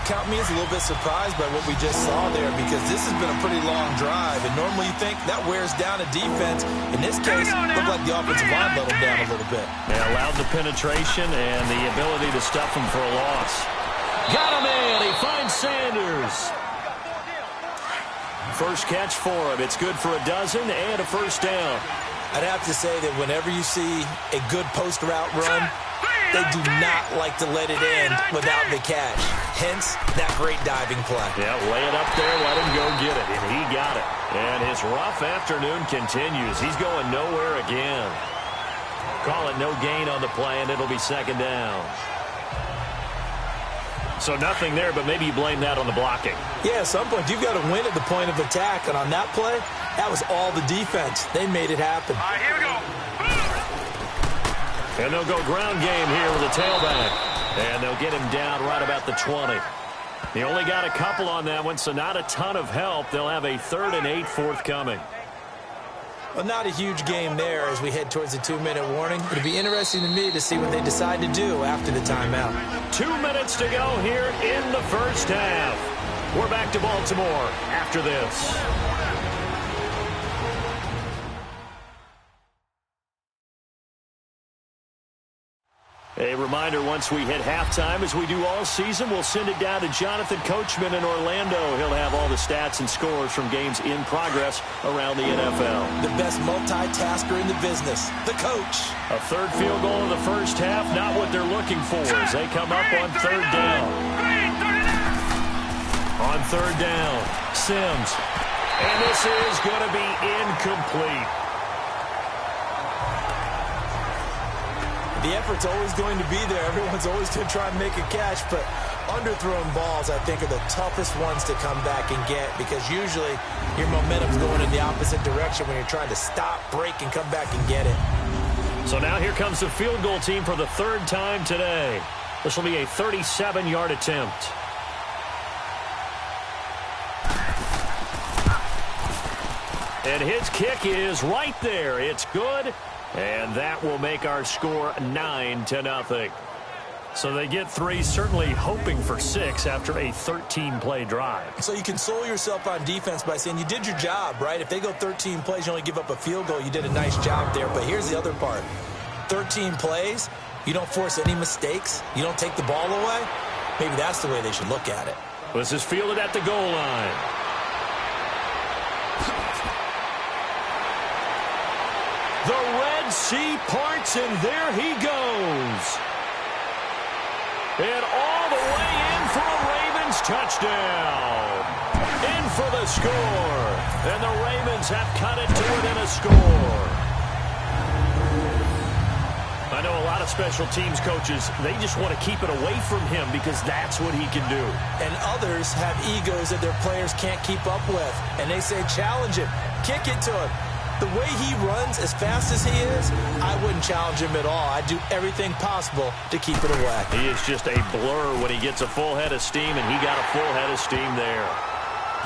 [SPEAKER 5] Count me as a little bit surprised by what we just saw there, because this has been a pretty long drive, and normally you think that wears down a defense. In this case, it looked like the offensive line let them down a little bit.
[SPEAKER 4] They allowed the penetration and the ability to stuff him for a loss. Got him in. He finds Sanders. First catch for him. It's good for a dozen and a first down.
[SPEAKER 5] I'd have to say that whenever you see a good post route run, they do not like to let it in without the catch. Hence, that great diving play.
[SPEAKER 4] Yeah, lay it up there, let him go get it, and he got it. And his rough afternoon continues. He's going nowhere again. Call it no gain on the play, and it'll be second down. So nothing there, but maybe you blame that on the blocking.
[SPEAKER 5] Yeah, at some point, you've got to win at the point of attack, and on that play, that was all the defense. They made it happen.
[SPEAKER 6] All right, here we go.
[SPEAKER 4] And they'll go ground game here with a tailback. And they'll get him down right about the 20. He only got a couple on that one, so not a ton of help. They'll have a 3rd and 8 forthcoming.
[SPEAKER 5] Well, not a huge game there as we head towards the 2-minute warning. It'll be interesting to me to see what they decide to do after the timeout.
[SPEAKER 4] 2 minutes to go here in the first half. We're back to Baltimore after this. A reminder, once we hit halftime, as we do all season, we'll send it down to Jonathan Coachman in Orlando. He'll have all the stats and scores from games in progress around the NFL.
[SPEAKER 5] The best multitasker in the business, the coach.
[SPEAKER 4] A third field goal in the first half, not what they're looking for as they come up on third down. On third down, Sims. And this is going to be incomplete.
[SPEAKER 5] The effort's always going to be there. Everyone's always going to try and make a catch, but underthrown balls, I think, are the toughest ones to come back and get, because usually your momentum's going in the opposite direction when you're trying to stop, break, and come back and get it.
[SPEAKER 4] So now here comes the field goal team for the third time today. This will be a 37-yard attempt. And his kick is right there. It's good. And that will make our score 9-0. So they get 3, certainly hoping for 6 after a 13-play drive.
[SPEAKER 5] So you console yourself on defense by saying you did your job, right? If they go 13 plays, you only give up a field goal, you did a nice job there. But here's the other part. 13 plays, you don't force any mistakes, you don't take the ball away. Maybe that's the way they should look at it.
[SPEAKER 4] This is fielded at the goal line. The Red Sea parts, and there he goes. And all the way in for a Ravens touchdown. In for the score. And the Ravens have cut it to within a score. I know a lot of special teams coaches, they just want to keep it away from him because that's what he can do.
[SPEAKER 5] And others have egos that their players can't keep up with. And they say, challenge him, kick it to him. The way he runs as fast as he is, I wouldn't challenge him at all. I'd do everything possible to keep it away.
[SPEAKER 4] He is just a blur when he gets a full head of steam, and he got a full head of steam there.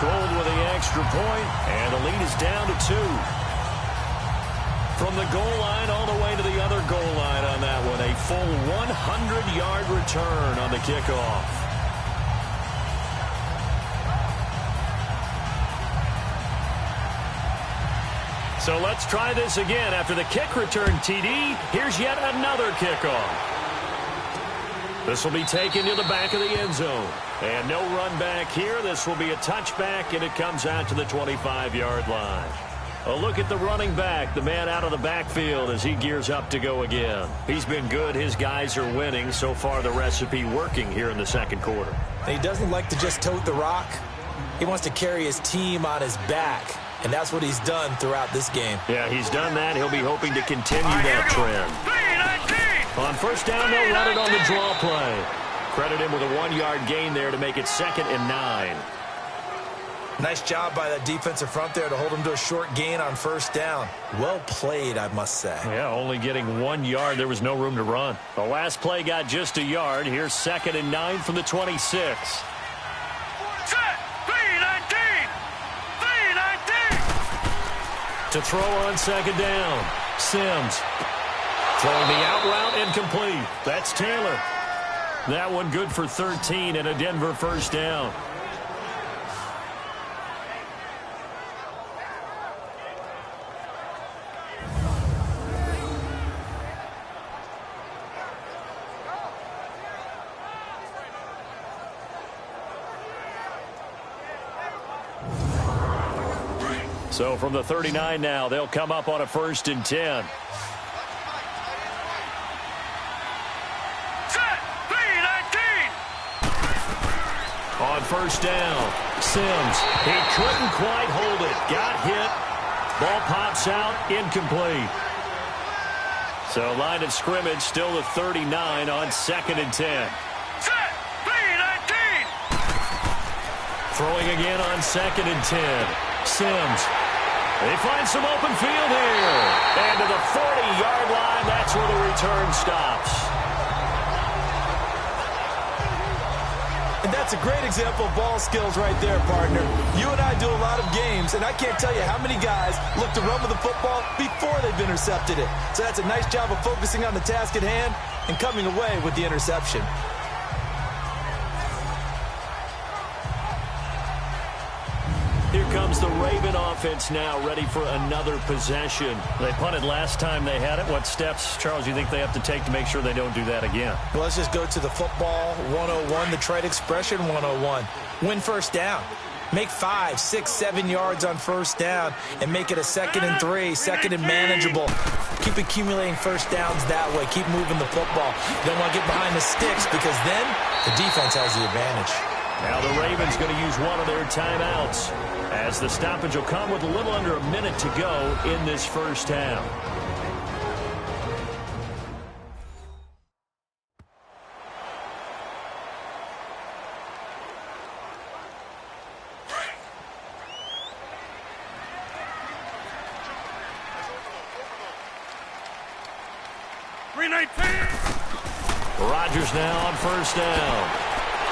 [SPEAKER 4] Gold with the extra point, and the lead is down to 2. From the goal line all the way to the other goal line on that one. A full 100-yard return on the kickoff. So let's try this again. After the kick return, TD, here's yet another kickoff. This will be taken to the back of the end zone. And no run back here. This will be a touchback, and it comes out to the 25-yard line. A look at the running back, the man out of the backfield as he gears up to go again. He's been good. His guys are winning. So far, the recipe working here in the second quarter.
[SPEAKER 5] And he doesn't like to just tote the rock. He wants to carry his team on his back. And that's what he's done throughout this game.
[SPEAKER 4] Yeah, he's done that. He'll be hoping to continue that trend. On first down, they'll run it on the draw play. Credit him with a 1-yard gain there to make it 2nd and 9.
[SPEAKER 5] Nice job by that defensive front there to hold him to a short gain on first down. Well played, I must say.
[SPEAKER 4] Yeah, only getting 1 yard. There was no room to run. The last play got just a yard. Here's 2nd and 9 from the 26.
[SPEAKER 6] Set, 3, 9.
[SPEAKER 4] To throw on second down. Sims. Throwing the out route incomplete. That's Taylor. That one good for 13 and a Denver first down. So from the 39 now, they'll come up on a 1st and 10. On first down, Sims. He couldn't quite hold it. Got hit. Ball pops out. Incomplete. So line of scrimmage still the 39 on 2nd and 10. Throwing again on 2nd and 10. Sims. They find some open field here. And to the 40-yard line, that's where the return stops.
[SPEAKER 5] And that's a great example of ball skills right there, partner. You and I do a lot of games, and I can't tell you how many guys look to run with the football before they've intercepted it. So that's a nice job of focusing on the task at hand and coming away with the interception.
[SPEAKER 4] Here comes the Raven offense now, ready for another possession. They punted last time they had it. What steps, Charles, do you think they have to take to make sure they don't do that again?
[SPEAKER 5] Well, let's just go to the football 101, the trade expression 101. Win first down. Make 5, 6, 7 yards on first down and make it a 2nd and 3, 2nd and manageable. Keep accumulating first downs that way. Keep moving the football. You don't want to get behind the sticks because then the defense has the advantage.
[SPEAKER 4] Now the Ravens going to use one of their timeouts as the stoppage will come with a little under a minute to go in this first half. Rodgers now on first down.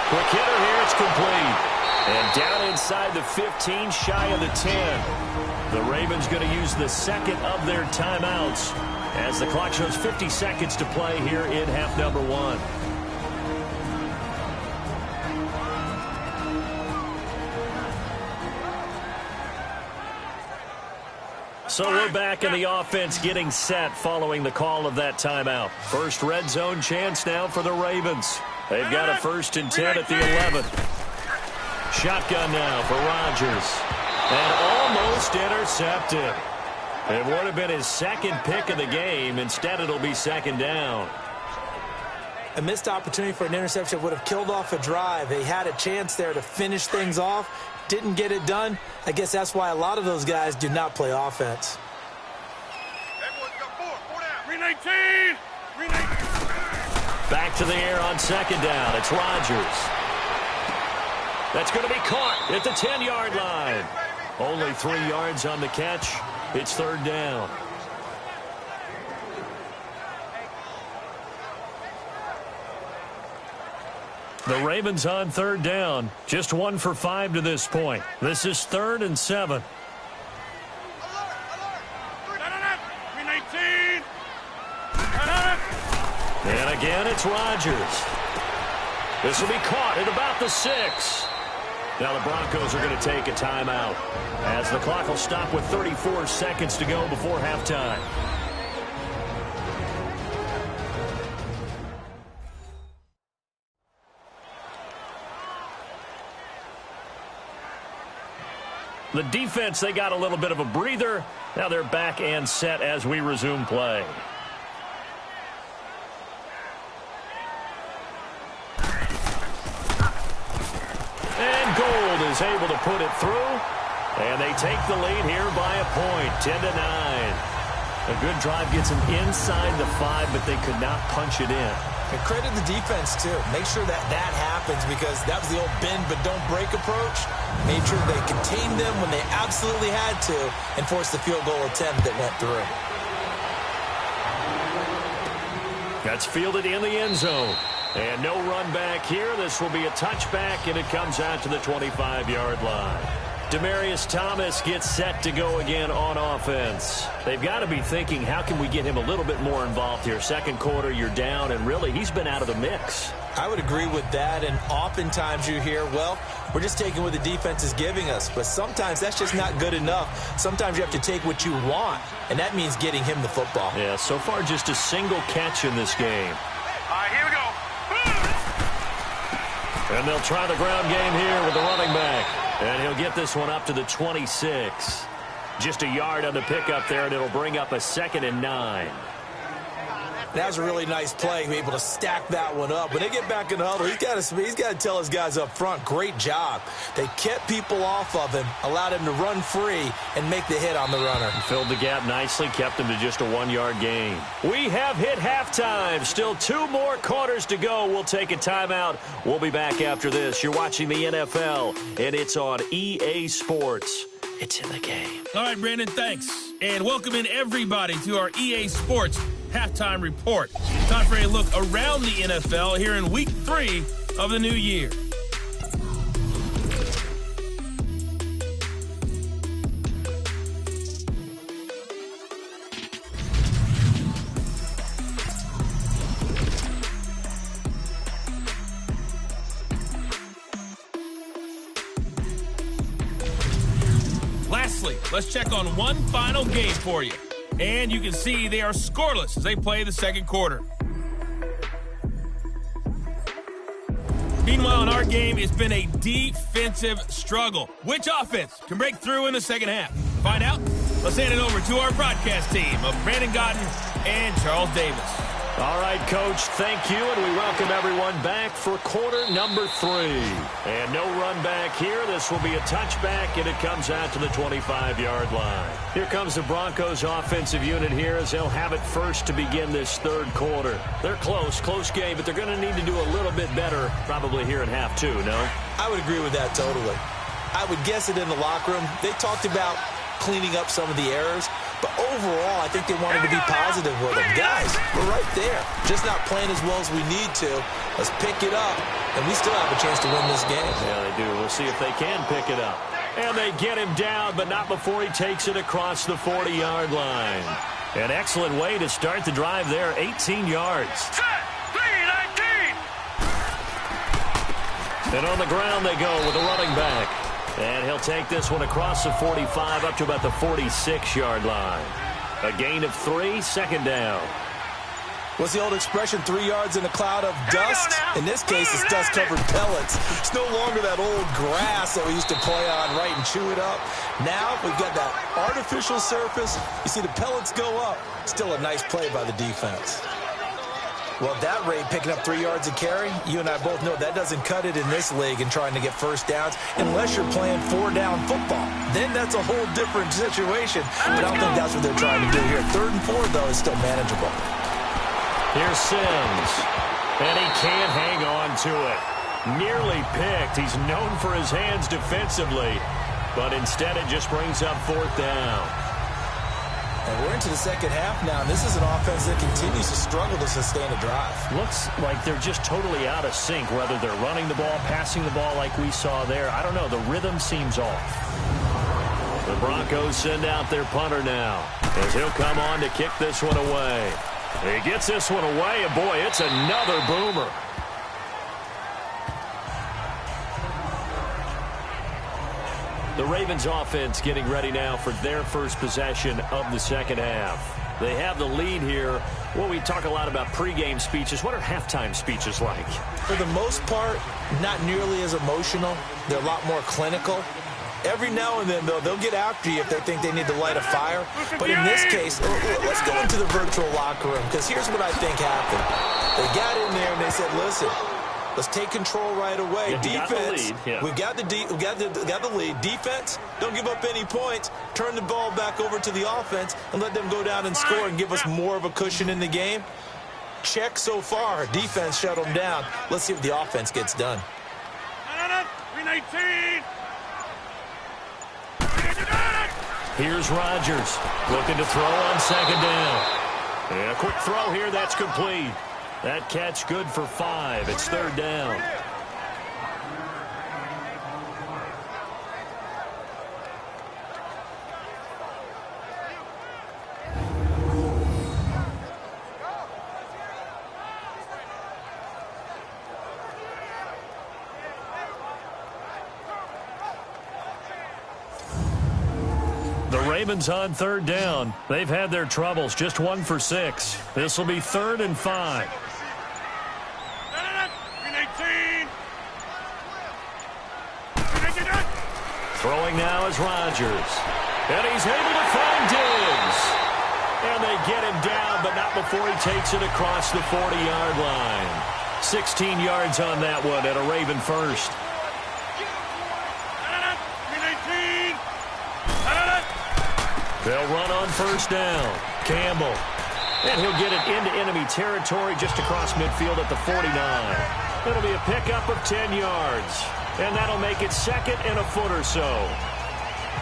[SPEAKER 4] Quick hitter here, it's complete. And down inside the 15, shy of the 10. The Ravens going to use the 2nd of their timeouts as the clock shows 50 seconds to play here in half number 1. So we're back in the offense getting set following the call of that timeout. First red zone chance now for the Ravens. They've got a 1st and 10 at the 11. Shotgun now for Rodgers. And almost intercepted. It would have been his 2nd pick of the game. Instead, it'll be 2nd down.
[SPEAKER 5] A missed opportunity for an interception would have killed off a drive. They had a chance there to finish things off. Didn't get it done. I guess that's why a lot of those guys do not play offense.
[SPEAKER 4] Back to the air on 2nd down. It's Rodgers. That's going to be caught at the 10-yard line. Only 3 yards on the catch. It's 3rd down. The Ravens on 3rd down. Just 1 for 5 to this point. This is 3rd and 7. And again, it's Rodgers. This will be caught at about the 6. Now the Broncos are going to take a timeout as the clock will stop with 34 seconds to go before halftime. The defense, they got a little bit of a breather. Now they're back and set as we resume play. And Gold is able to put it through. And they take the lead here by a point, 10-9. A good drive gets them inside the 5, but they could not punch it in.
[SPEAKER 5] And credit the defense, too. Make sure that happens because that was the old bend but don't break approach. Made sure they contained them when they absolutely had to and forced the field goal attempt that went through.
[SPEAKER 4] That's fielded in the end zone. And no run back here. This will be a touchback, and it comes out to the 25-yard line. Demaryius Thomas gets set to go again on offense. They've got to be thinking, how can we get him a little bit more involved here? Second quarter, you're down, and really, he's been out of the mix.
[SPEAKER 5] I would agree with that, and oftentimes you hear, well, we're just taking what the defense is giving us. But sometimes that's just not good enough. Sometimes you have to take what you want, and that means getting him the football.
[SPEAKER 4] Yeah, so far just a single catch in this game.
[SPEAKER 6] All right, here we go.
[SPEAKER 4] And they'll try the ground game here with the running back. And he'll get this one up to the 26. Just a yard on the pickup there, and it'll bring up a 2nd and 9.
[SPEAKER 5] That was a really nice play, be able to stack that one up. When they get back in the huddle, he's got to tell his guys up front, great job. They kept people off of him, allowed him to run free, and make the hit on the runner.
[SPEAKER 4] Filled the gap nicely, kept him to just a 1-yard gain. We have hit halftime. Still 2 more quarters to go. We'll take a timeout. We'll be back after this. You're watching the NFL, and it's on EA Sports. It's in the game.
[SPEAKER 3] All right, Brandon, thanks. And welcome in everybody to our EA Sports Halftime Report. Time for a look around the NFL here in Week 3 of the new year. Lastly, let's check on one final game for you. And you can see they are scoreless as they play the second quarter. Meanwhile, in our game, it's been a defensive struggle. Which offense can break through in the second half? Find out? Let's hand it over to our broadcast team of Brandon Godden and Charles Davis.
[SPEAKER 4] All right, Coach, thank you, and we welcome everyone back for quarter number 3. And no run back here. This will be a touchback, and it comes out to the 25-yard line. Here comes the Broncos offensive unit here as they'll have it first to begin this third quarter. They're close game, but they're going to need to do a little bit better probably here in half 2, no?
[SPEAKER 5] I would agree with that totally. I would guess it in the locker room. They talked about cleaning up some of the errors. But overall, I think they wanted to be positive with them. Guys, we're right there. Just not playing as well as we need to. Let's pick it up, and we still have a chance to win this game.
[SPEAKER 4] Yeah, they do. We'll see if they can pick it up. And they get him down, but not before he takes it across the 40-yard line. An excellent way to start the drive there, 18 yards.
[SPEAKER 6] Set, 3-19.
[SPEAKER 4] And on the ground they go with a running back. And he'll take this one across the 45 up to about the 46-yard line. A gain of 3, second down.
[SPEAKER 5] What's the old expression, 3 yards in a cloud of dust? In this case, it's dust-covered pellets. It's no longer that old grass that we used to play on, right, and chew it up. Now we've got that artificial surface. You see the pellets go up. Still a nice play by the defense. Well, at that rate, picking up 3 yards a carry, you and I both know that doesn't cut it in this league and trying to get first downs unless you're playing 4-down football. Then that's a whole different situation, but I don't think that's what they're trying to do here. 3rd and 4, though, is still manageable.
[SPEAKER 4] Here's Sims, and he can't hang on to it. Nearly picked. He's known for his hands defensively, but instead it just brings up 4th down.
[SPEAKER 5] And we're into the second half now, and this is an offense that continues to struggle to sustain a drive.
[SPEAKER 4] Looks like they're just totally out of sync, whether they're running the ball, passing the ball like we saw there. I don't know. The rhythm seems off. The Broncos send out their punter now as he'll come on to kick this one away. He gets this one away, and boy, it's another boomer. The Ravens offense getting ready now for their first possession of the second half. They have the lead here. Well, we talk a lot about pregame speeches. What are halftime speeches like?
[SPEAKER 5] For the most part, not nearly as emotional. They're a lot more clinical. Every now and then, though, they'll get after you if they think they need to light a fire. But in this case, let's go into the virtual locker room, because here's what I think happened. They got in there and they said, listen, let's take control right away.
[SPEAKER 4] Yeah,
[SPEAKER 5] defense,
[SPEAKER 4] we've
[SPEAKER 5] got the lead. Defense, don't give up any points. Turn the ball back over to the offense and let them go down and score and give us more of a cushion in the game. Check so far. Defense shut them down. Let's see if the offense gets done.
[SPEAKER 6] 3-19.
[SPEAKER 4] Here's Rodgers looking to throw on second down. And a quick throw here, that's complete. That catch good for 5. It's 3rd down. Ravens on third down. They've had their troubles, just 1 for 6. This will be 3rd and 5. Throwing now is Rodgers. And he's able to find Diggs. And they get him down, but not before he takes it across the 40-yard line. 16 yards on that one at a Raven first. They'll run on first down. Campbell. And he'll get it into enemy territory just across midfield at the 49. It'll be a pickup of 10 yards. And that'll make it 2nd and a foot or so.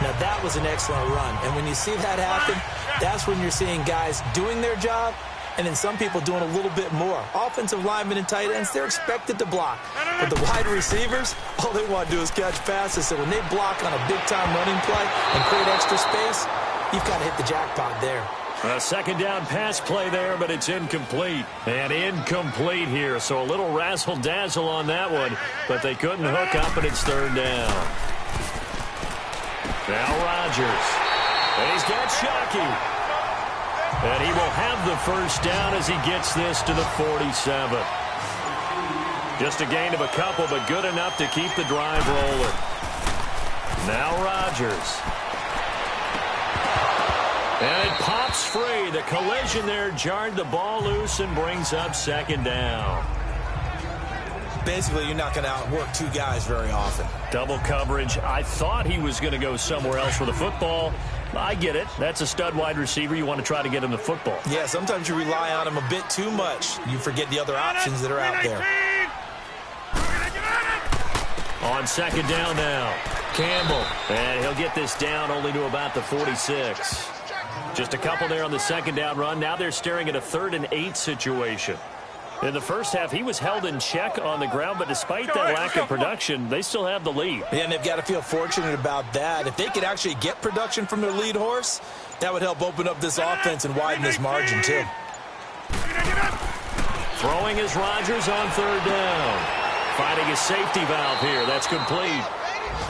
[SPEAKER 5] Now, that was an excellent run. And when you see that happen, that's when you're seeing guys doing their job and then some people doing a little bit more. Offensive linemen and tight ends, they're expected to block. But the wide receivers, all they want to do is catch passes. So when they block on a big-time running play and create extra space, you've got to hit the jackpot there.
[SPEAKER 4] A 2nd down pass play there, but it's incomplete. And incomplete here, so a little razzle-dazzle on that one. But they couldn't hook up, and it's 3rd down. Now Rodgers. And he's got Shockey. And he will have the first down as he gets this to the 47. Just a gain of a couple, but good enough to keep the drive rolling. Now Rodgers. And it pops free. The collision there jarred the ball loose and brings up 2nd down.
[SPEAKER 5] Basically, you're not going to outwork two guys very often.
[SPEAKER 4] Double coverage. I thought he was going to go somewhere else with the football. I get it. That's a stud wide receiver. You want to try to get him the football.
[SPEAKER 5] Yeah, sometimes you rely on him a bit too much. You forget the other options that are out there.
[SPEAKER 4] On 2nd down now, Campbell. And he'll get this down only to about the 46. Just a couple there on the 2nd down run. Now they're staring at a 3rd and 8 situation. In the first half, he was held in check on the ground, but despite that lack of production, they still have the lead.
[SPEAKER 5] Yeah, and they've got to feel fortunate about that. If they could actually get production from their lead horse, that would help open up this offense and widen this margin, too.
[SPEAKER 4] Throwing is Rodgers on 3rd down. Finding a safety valve here. That's complete.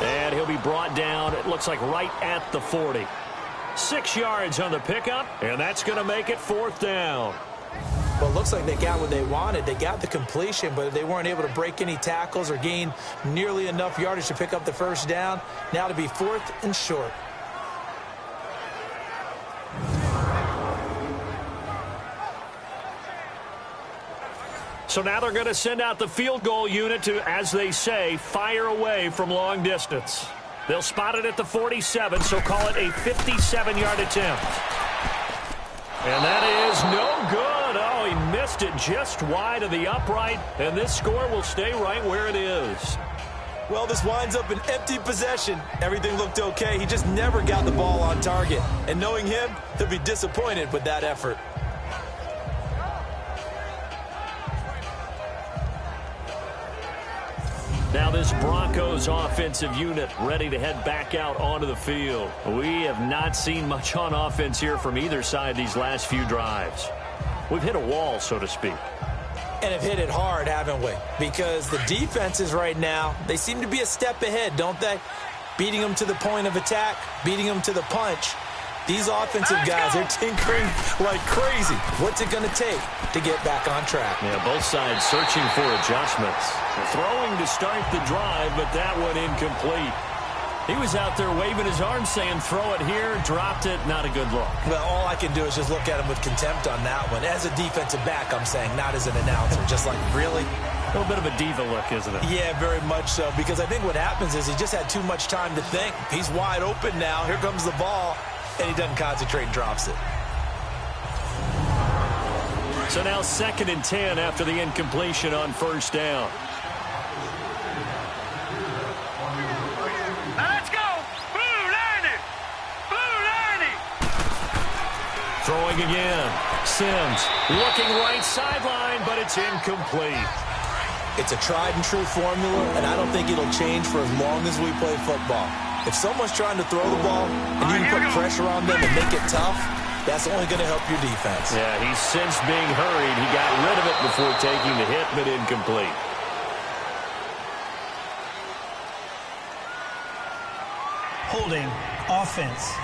[SPEAKER 4] And he'll be brought down, it looks like right at the 40. 6 yards on the pickup, and that's going to make it 4th down.
[SPEAKER 5] Well, it looks like they got what they wanted. They got the completion, but they weren't able to break any tackles or gain nearly enough yardage to pick up the first down. Now to be 4th and short.
[SPEAKER 4] So now they're going to send out the field goal unit to, as they say, fire away from long distance. They'll spot it at the 47, so call it a 57-yard attempt. And that is no good. Oh, he missed it just wide of the upright, and this score will stay right where it is.
[SPEAKER 5] Well, this winds up an empty possession. Everything looked okay. He just never got the ball on target. And knowing him, he'll be disappointed with that effort.
[SPEAKER 4] Now this Broncos offensive unit ready to head back out onto the field. We have not seen much on offense here from either side these last few drives. We've hit a wall, so to speak.
[SPEAKER 5] And have hit it hard, haven't we? Because the defenses right now, they seem to be a step ahead, don't they? Beating them to the point of attack, beating them to the punch. These offensive guys, they're tinkering like crazy. What's it going to take to get back on track?
[SPEAKER 4] Yeah, both sides searching for adjustments. Throwing to start the drive, but that one incomplete. He was out there waving his arms saying, throw it here, dropped it, not a good look.
[SPEAKER 5] Well, all I can do is just look at him with contempt on that one. As a defensive back, I'm saying, not as an announcer. Just like, really?
[SPEAKER 4] A little bit of a diva look, isn't it?
[SPEAKER 5] Yeah, very much so. Because I think what happens is he just had too much time to think. He's wide open now. Here comes the ball. And he doesn't concentrate and drops it.
[SPEAKER 4] So now 2nd and 10 after the incompletion on first down.
[SPEAKER 6] Let's go! Blue Liney! Blue Liney!
[SPEAKER 4] Throwing again. Sims looking right sideline, but it's incomplete.
[SPEAKER 5] It's a tried and true formula, and I don't think it'll change for as long as we play football. If someone's trying to throw the ball and you can put pressure on them and make it tough, that's only going to help your defense.
[SPEAKER 4] Yeah, he's since being hurried. He got rid of it before taking the hit, but incomplete.
[SPEAKER 7] Holding offense.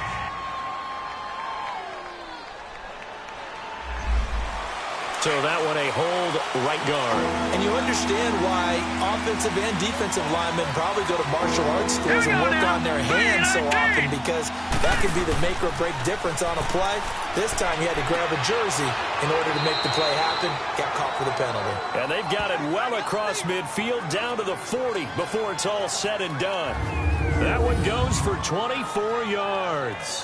[SPEAKER 4] So that one a hold right guard.
[SPEAKER 5] And you understand why offensive and defensive linemen probably go to martial arts schools and work on their hands so often, because that can be the make or break difference on a play. This time he had to grab a jersey in order to make the play happen. Got caught for the penalty.
[SPEAKER 4] And they've got it well across midfield down to the 40 before it's all said and done. That one goes for 24 yards.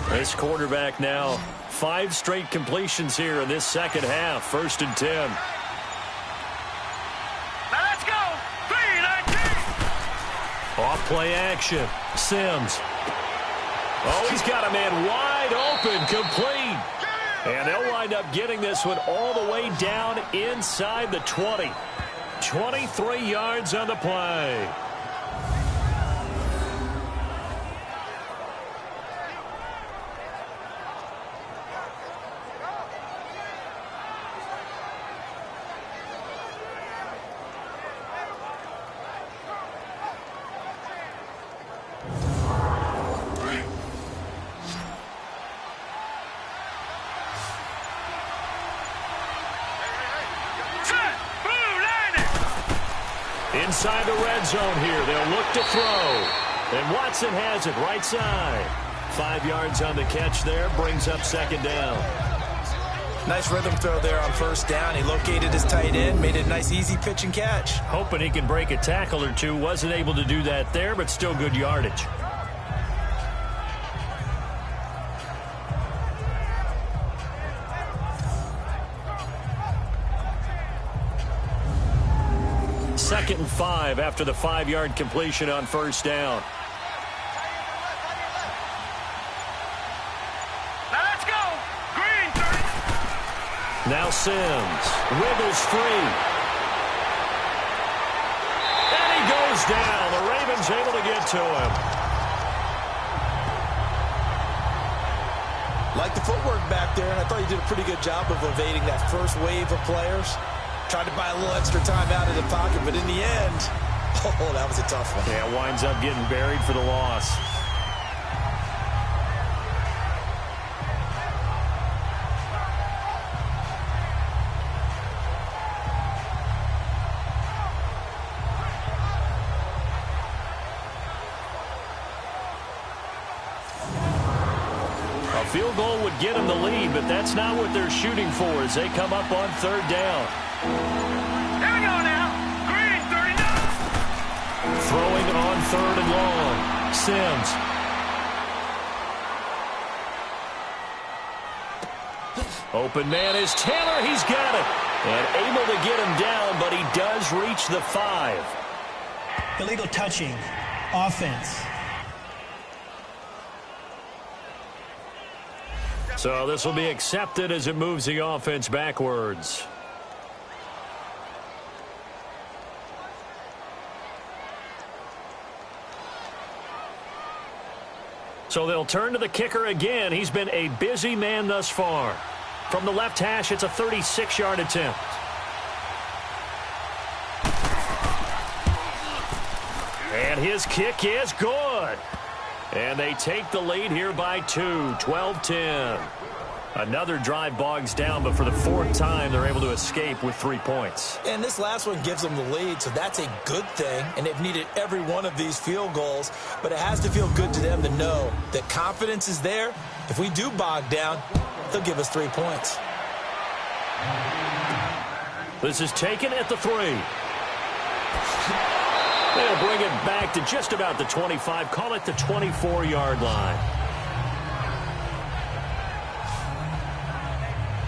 [SPEAKER 4] This quarterback now 5 straight completions here in this second half. 1st and 10.
[SPEAKER 6] Now let's go. 3-19.
[SPEAKER 4] Off play action. Sims. Oh, he's got a man wide open, complete. And they'll wind up getting this one all the way down inside the 20. 23 yards on the play. Inside the red zone here. They'll look to throw. And Watson has it right side. 5 yards on the catch there. Brings up 2nd down.
[SPEAKER 5] Nice rhythm throw there on 1st down. He located his tight end, made it a nice easy pitch and catch.
[SPEAKER 4] Hoping he can break a tackle or two. Wasn't able to do that there, but still good yardage. Second and 5 after the 5-yard completion on 1st down.
[SPEAKER 6] Now let's go. Green 30.
[SPEAKER 4] Now Sims wiggles free. And he goes down. The Ravens able to get to him.
[SPEAKER 5] Like the footwork back there, and I thought he did a pretty good job of evading that first wave of players. Tried to buy a little extra time out of the pocket, but in the end, oh, that was a tough one.
[SPEAKER 4] Yeah, winds up getting buried for the loss. A field goal would get them the lead, but that's not what they're shooting for as they come up on 3rd down.
[SPEAKER 6] Here we go now. Green 39.
[SPEAKER 4] Throwing on 3rd and long. Sims. Open man is Taylor. He's got it. And able to get him down, but he does reach the 5.
[SPEAKER 7] Illegal touching. Offense.
[SPEAKER 4] So this will be accepted as it moves the offense backwards. So they'll turn to the kicker again. He's been a busy man thus far. From the left hash, it's a 36-yard attempt. And his kick is good. And they take the lead here by 2, 12-10. Another drive bogs down, but for the 4th time, they're able to escape with 3 points.
[SPEAKER 5] And this last one gives them the lead, so that's a good thing. And they've needed every one of these field goals, but it has to feel good to them to know that confidence is there. If we do bog down, they'll give us 3 points.
[SPEAKER 4] This is taken at the 3. They'll bring it back to just about the 25. Call it the 24-yard line.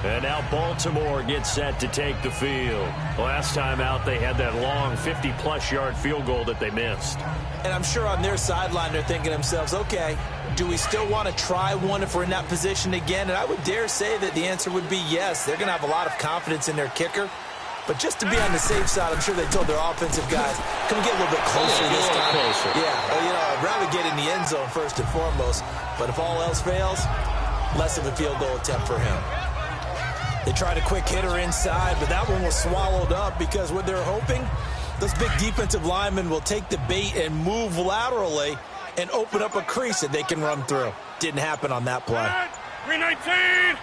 [SPEAKER 4] And now Baltimore gets set to take the field. Last time out, they had that long 50-plus yard field goal that they missed.
[SPEAKER 5] And I'm sure on their sideline, they're thinking to themselves, okay, do we still want to try one if we're in that position again? And I would dare say that the answer would be yes. They're going to have a lot of confidence in their kicker. But just to be on the safe side, I'm sure they told their offensive guys, can we get a little bit closer this time?
[SPEAKER 4] Closer.
[SPEAKER 5] Yeah, well, you know, I'd rather get in the end zone first and foremost. But if all else fails, less of a field goal attempt for him. They tried a quick hitter inside, but that one was swallowed up because what they're hoping Those big defensive linemen will take the bait and move laterally and open up a crease that they can run through. Didn't happen on that play.
[SPEAKER 6] 319.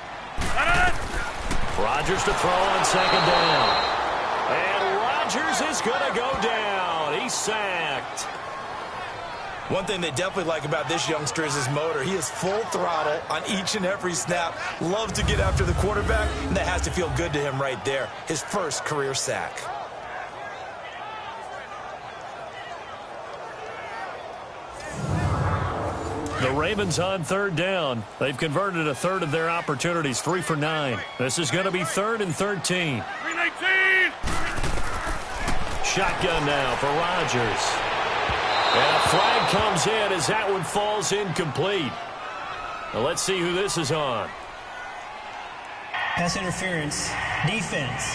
[SPEAKER 4] Rodgers to throw on second down. And Rodgers is going to go down. He's sacked.
[SPEAKER 5] One thing they definitely like about this youngster is his motor. He is full throttle on each and every snap. Loves to get after the quarterback, and that has to feel good to him right there. His first career sack.
[SPEAKER 4] The Ravens on third down. They've converted a third of their opportunities, 3 for 9. This is going to be 3rd and 13.
[SPEAKER 6] 319.
[SPEAKER 4] Shotgun now for Rodgers. And a flag comes in as that one falls incomplete. Now let's see who this is on.
[SPEAKER 7] Pass interference. Defense.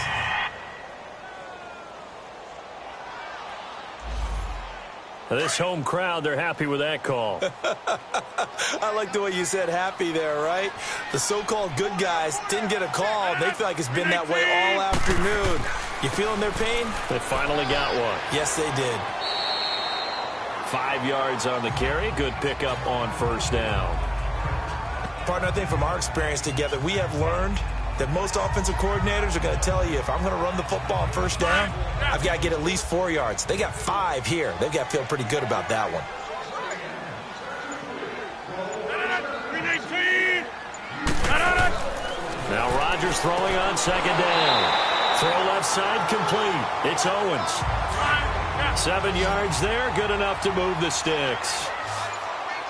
[SPEAKER 4] This home crowd, they're happy with that call.
[SPEAKER 5] I like the way you said happy there, right? The so-called good guys didn't get a call. They feel like it's been that way all afternoon. You feeling their pain?
[SPEAKER 4] They finally got one.
[SPEAKER 5] Yes, they did.
[SPEAKER 4] 5 yards on the carry. Good pickup on first down.
[SPEAKER 5] Partner, I think from our experience together, we have learned that most offensive coordinators are going to tell you, if I'm going to run the football on first down, I've got to get at least 4 yards. They got 5 here. They've got to feel pretty good about that one.
[SPEAKER 6] 319.
[SPEAKER 4] Now Rodgers throwing on second down. Throw left side complete. It's Owens. 7 yards there, good enough to move the sticks.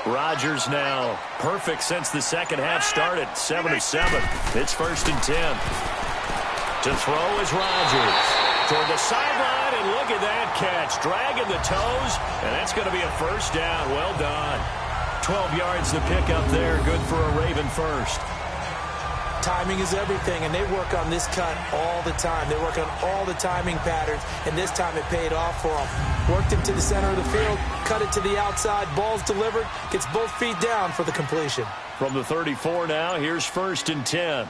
[SPEAKER 4] Rodgers now perfect since the second half started. 7 of 7. It's 1st and 10. To throw is Rodgers. Toward the sideline, and look at that catch. Dragging the toes, and that's going to be a first down. Well done. 12 yards to pick up there. Good for a Raven first.
[SPEAKER 5] Timing is everything, and they work on this cut all the time. They work on all the timing patterns, and this time it paid off for them. Worked it to the center of the field, cut it to the outside, ball's delivered, gets both feet down for the completion.
[SPEAKER 4] From the 34 now, here's 1st and 10.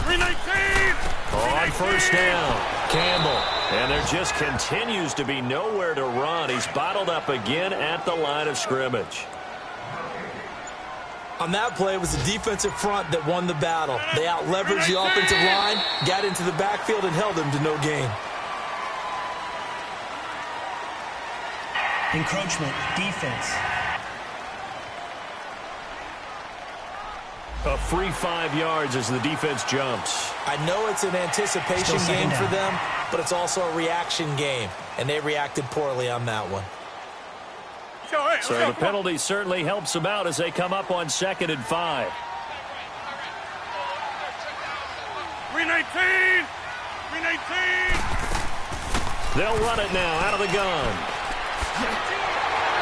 [SPEAKER 6] 319.
[SPEAKER 4] On first down, Campbell. And there just continues to be nowhere to run. He's bottled up again at the line of scrimmage.
[SPEAKER 5] On that play, it was the defensive front that won the battle. They out-leveraged the offensive line, got into the backfield, and held them to no gain.
[SPEAKER 7] Encroachment. Defense.
[SPEAKER 4] A free 5 yards as the defense jumps.
[SPEAKER 5] I know it's an anticipation game for them, but it's also a reaction game, and they reacted poorly on that one.
[SPEAKER 4] So the penalty certainly helps them out as they come up on 2nd and 5.
[SPEAKER 6] 319. 319.
[SPEAKER 4] They'll run it now out of the gun.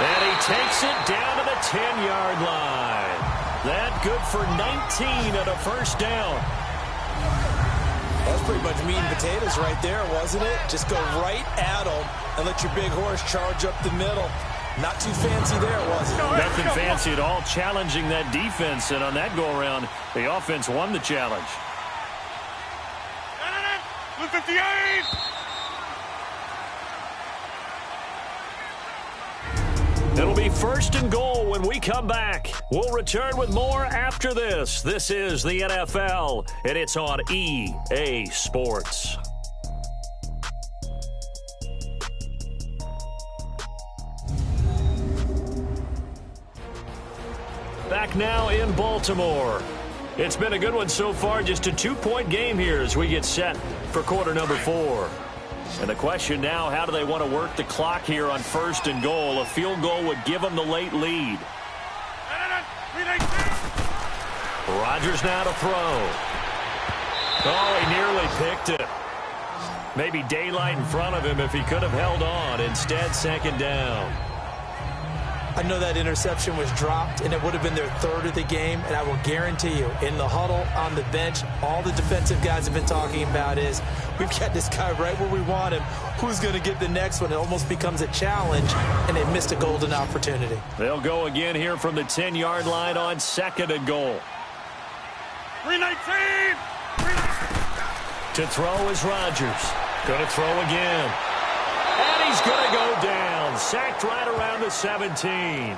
[SPEAKER 4] And he takes it down to the 10-yard line. That good for 19 at a first down.
[SPEAKER 5] That was pretty much meat and potatoes right there, wasn't it? Just go right at them and let your big horse charge up the middle. Not too fancy there, was it?
[SPEAKER 4] Nothing fancy at all, challenging that defense. And on that go-around, the offense won the challenge.
[SPEAKER 6] 258.
[SPEAKER 4] It'll be 1st and goal when we come back. We'll return with more after this. This is the NFL, and it's on EA Sports. Back now in Baltimore. It's been a good one so far, just a 2-point game here as we get set for quarter number 4. And the question now, how do they want to work the clock here on 1st and goal? A field goal would give them the late lead. Rodgers now to throw. Oh, he nearly picked it. Maybe daylight in front of him if he could have held on. Instead, 2nd down.
[SPEAKER 5] I know that interception was dropped, and it would have been their 3rd of the game, and I will guarantee you, in the huddle, on the bench, all the defensive guys have been talking about is, we've got this guy right where we want him. Who's going to get the next one? It almost becomes a challenge, and they missed a golden opportunity.
[SPEAKER 4] They'll go again here from the 10-yard line on 2nd and goal.
[SPEAKER 6] 319.
[SPEAKER 4] To throw is Rodgers. Going to throw again. And he's going to go down. Sacked right around the 17.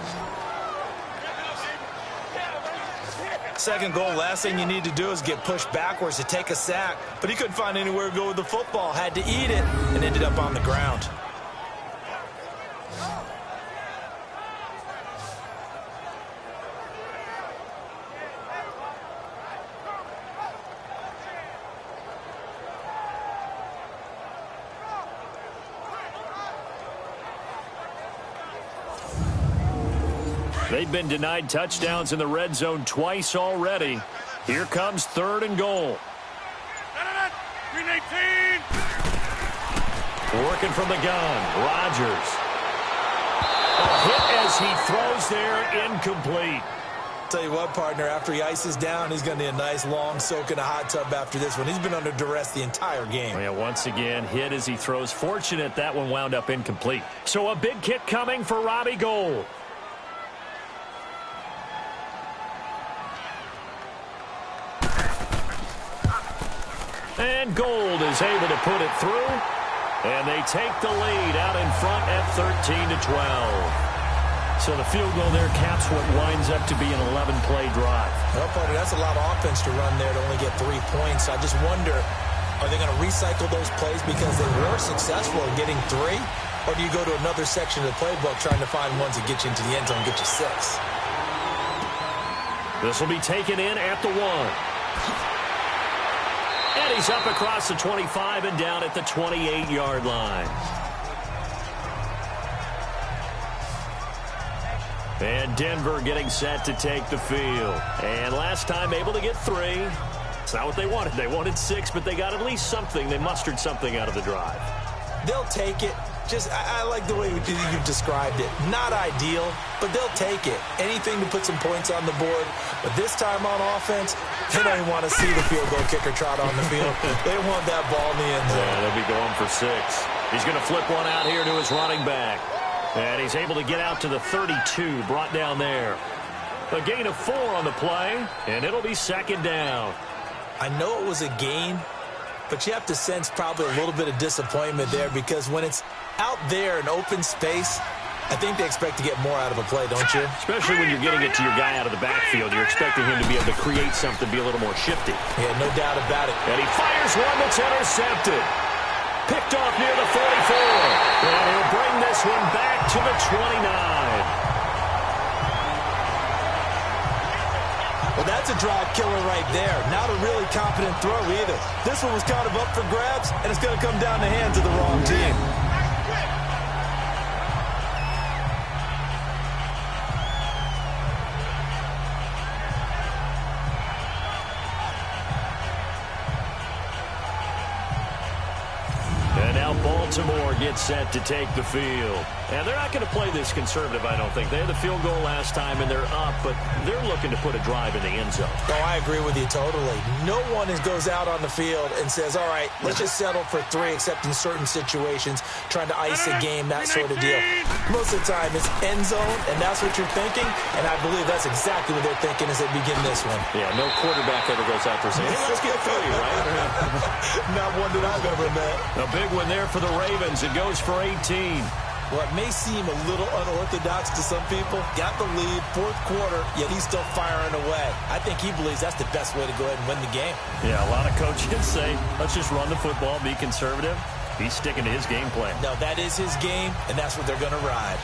[SPEAKER 5] Second goal, last thing you need to do is get pushed backwards to take a sack. But he couldn't find anywhere to go with the football. Had to eat it and ended up on the ground.
[SPEAKER 4] They've been denied touchdowns in the red zone twice already. Here comes 3rd and goal.
[SPEAKER 6] Green 18.
[SPEAKER 4] Working from the gun. Rodgers. A hit as he throws there, incomplete.
[SPEAKER 5] Tell you what, partner, after he ices down, he's going to need a nice long soak in a hot tub after this one. He's been under duress the entire game.
[SPEAKER 4] Yeah, once again, hit as he throws. Fortunate that one wound up incomplete. So a big kick coming for Robbie Gould. And Gould is able to put it through. And they take the lead out in front at 13-12. So the field goal there caps what winds up to be an 11-play drive.
[SPEAKER 5] Well, partner, that's a lot of offense to run there to only get 3 points. I just wonder, are they going to recycle those plays because they were successful in getting 3? Or do you go to another section of the playbook trying to find ones that get you into the end zone and get you 6?
[SPEAKER 4] This will be taken in at the 1. And he's up across the 25 and down at the 28-yard line. And Denver getting set to take the field. And last time able to get 3. It's not what they wanted. They wanted 6, but they got at least something. They mustered something out of the drive.
[SPEAKER 5] They'll take it. I like the way you've described it. Not ideal, but they'll take it. Anything to put some points on the board. But this time on offense, they don't even want to see the field goal kicker trot on the field. They want that ball in the end zone.
[SPEAKER 4] Yeah, they'll be going for 6. He's going to flip one out here to his running back. And he's able to get out to the 32, brought down there. A gain of 4 on the play, and it'll be 2nd down.
[SPEAKER 5] I know it was a gain, but you have to sense probably a little bit of disappointment there because when it's out there in open space, I think they expect to get more out of a play, don't you?
[SPEAKER 4] Especially when you're getting it to your guy out of the backfield. You're expecting him to be able to create something, be a little more shifty.
[SPEAKER 5] Yeah, no doubt about it.
[SPEAKER 4] And he fires one that's intercepted. Picked off near the 44. And he'll bring this one back to the 29.
[SPEAKER 5] Well, that's a drive killer right there. Not a really confident throw either. This one was kind of up for grabs, and it's going to come down the hands of the wrong team.
[SPEAKER 4] And now Baltimore gets set to take the field. And they're not going to play this conservative, I don't think. They had the field goal last time, and they're up, but they're looking to put a drive in the end zone.
[SPEAKER 5] Oh, I agree with you totally. No one goes out on the field and says, all right, let's just settle for 3, except in certain situations, trying to ice a game, that sort of deal. Most of the time, it's end zone, and that's what you're thinking, and I believe that's exactly what they're thinking as they begin this one.
[SPEAKER 4] Yeah, no quarterback ever goes out there saying, hey, let's get Philly, right?
[SPEAKER 5] Not one that I've ever met.
[SPEAKER 4] A big one there for the Ravens. It goes for 18.
[SPEAKER 5] What may seem a little unorthodox to some people, got the lead, 4th quarter, yet he's still firing away. I think he believes that's the best way to go ahead and win the game.
[SPEAKER 4] Yeah, a lot of coaches say, let's just run the football, be conservative. He's sticking to his game plan.
[SPEAKER 5] No, that is his game, and that's what they're going to ride.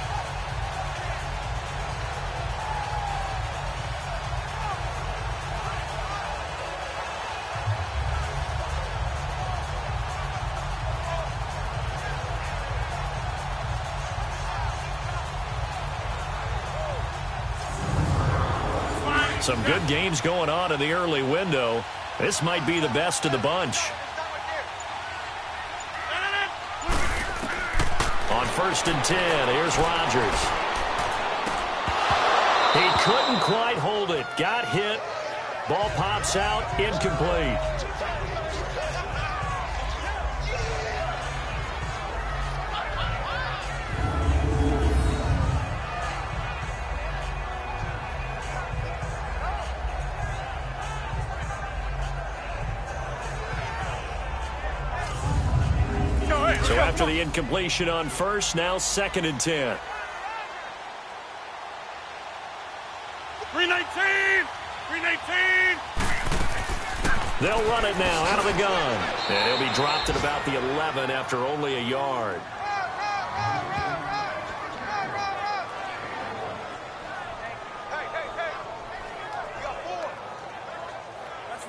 [SPEAKER 4] Some good games going on in the early window. This might be the best of the bunch. On 1st and 10, here's Rodgers. He couldn't quite hold it. Got hit. Ball pops out, incomplete. So after the incompletion on first, now 2nd and 10.
[SPEAKER 6] 319! 319!
[SPEAKER 4] They'll run it now out of the gun. And he'll be dropped at about the 11 after only a yard.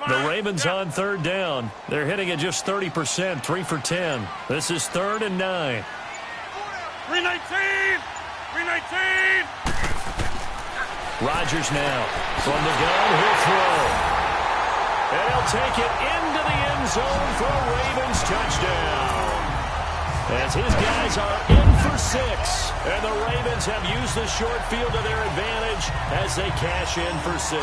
[SPEAKER 4] The Ravens on 3rd down. They're hitting at just 30%, 3 for 10. This is 3rd and 9.
[SPEAKER 6] 319! 319!
[SPEAKER 4] Rodgers now from the gun. He'll throw. And he'll take it into the end zone for a Ravens touchdown. As his guys are in for 6. And the Ravens have used the short field to their advantage as they cash in for 6.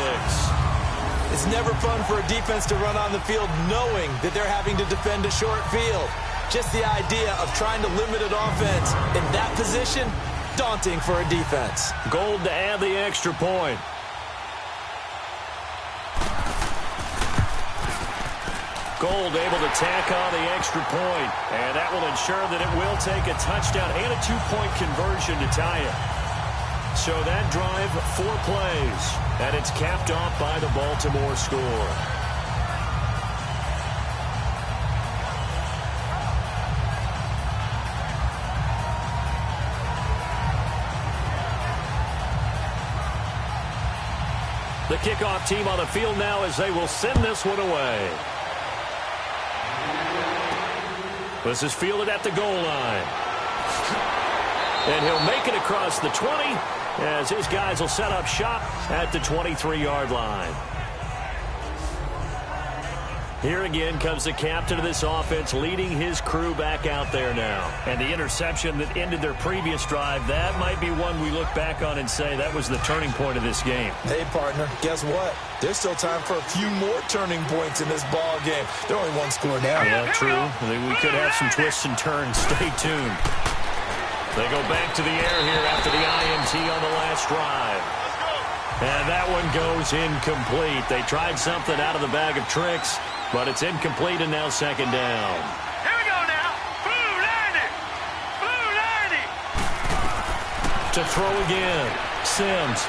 [SPEAKER 5] It's never fun for a defense to run on the field knowing that they're having to defend a short field. Just the idea of trying to limit an offense in that position, daunting for a defense.
[SPEAKER 4] Gold to add the extra point. Gold able to tack on the extra point, and that will ensure that it will take a touchdown and a 2-point conversion to tie it. So that drive, 4 plays, and it's capped off by the Baltimore score. The kickoff team on the field now as they will send this one away. This is fielded at the goal line. And he'll make it across the 20 as his guys will set up shop at the 23-yard line. Here again comes the captain of this offense leading his crew back out there now. And the interception that ended their previous drive, that might be one we look back on and say that was the turning point of this game.
[SPEAKER 5] Hey, partner, guess what? There's still time for a few more turning points in this ball game. They're only 1 score down.
[SPEAKER 4] Yeah, true. We could have some twists and turns. Stay tuned. They go back to the air here after the INT on the last drive. And that one goes incomplete. They tried something out of the bag of tricks, but it's incomplete and now 2nd down.
[SPEAKER 6] Here we go now. Blue 90! Blue 90!
[SPEAKER 4] To throw again. Sims.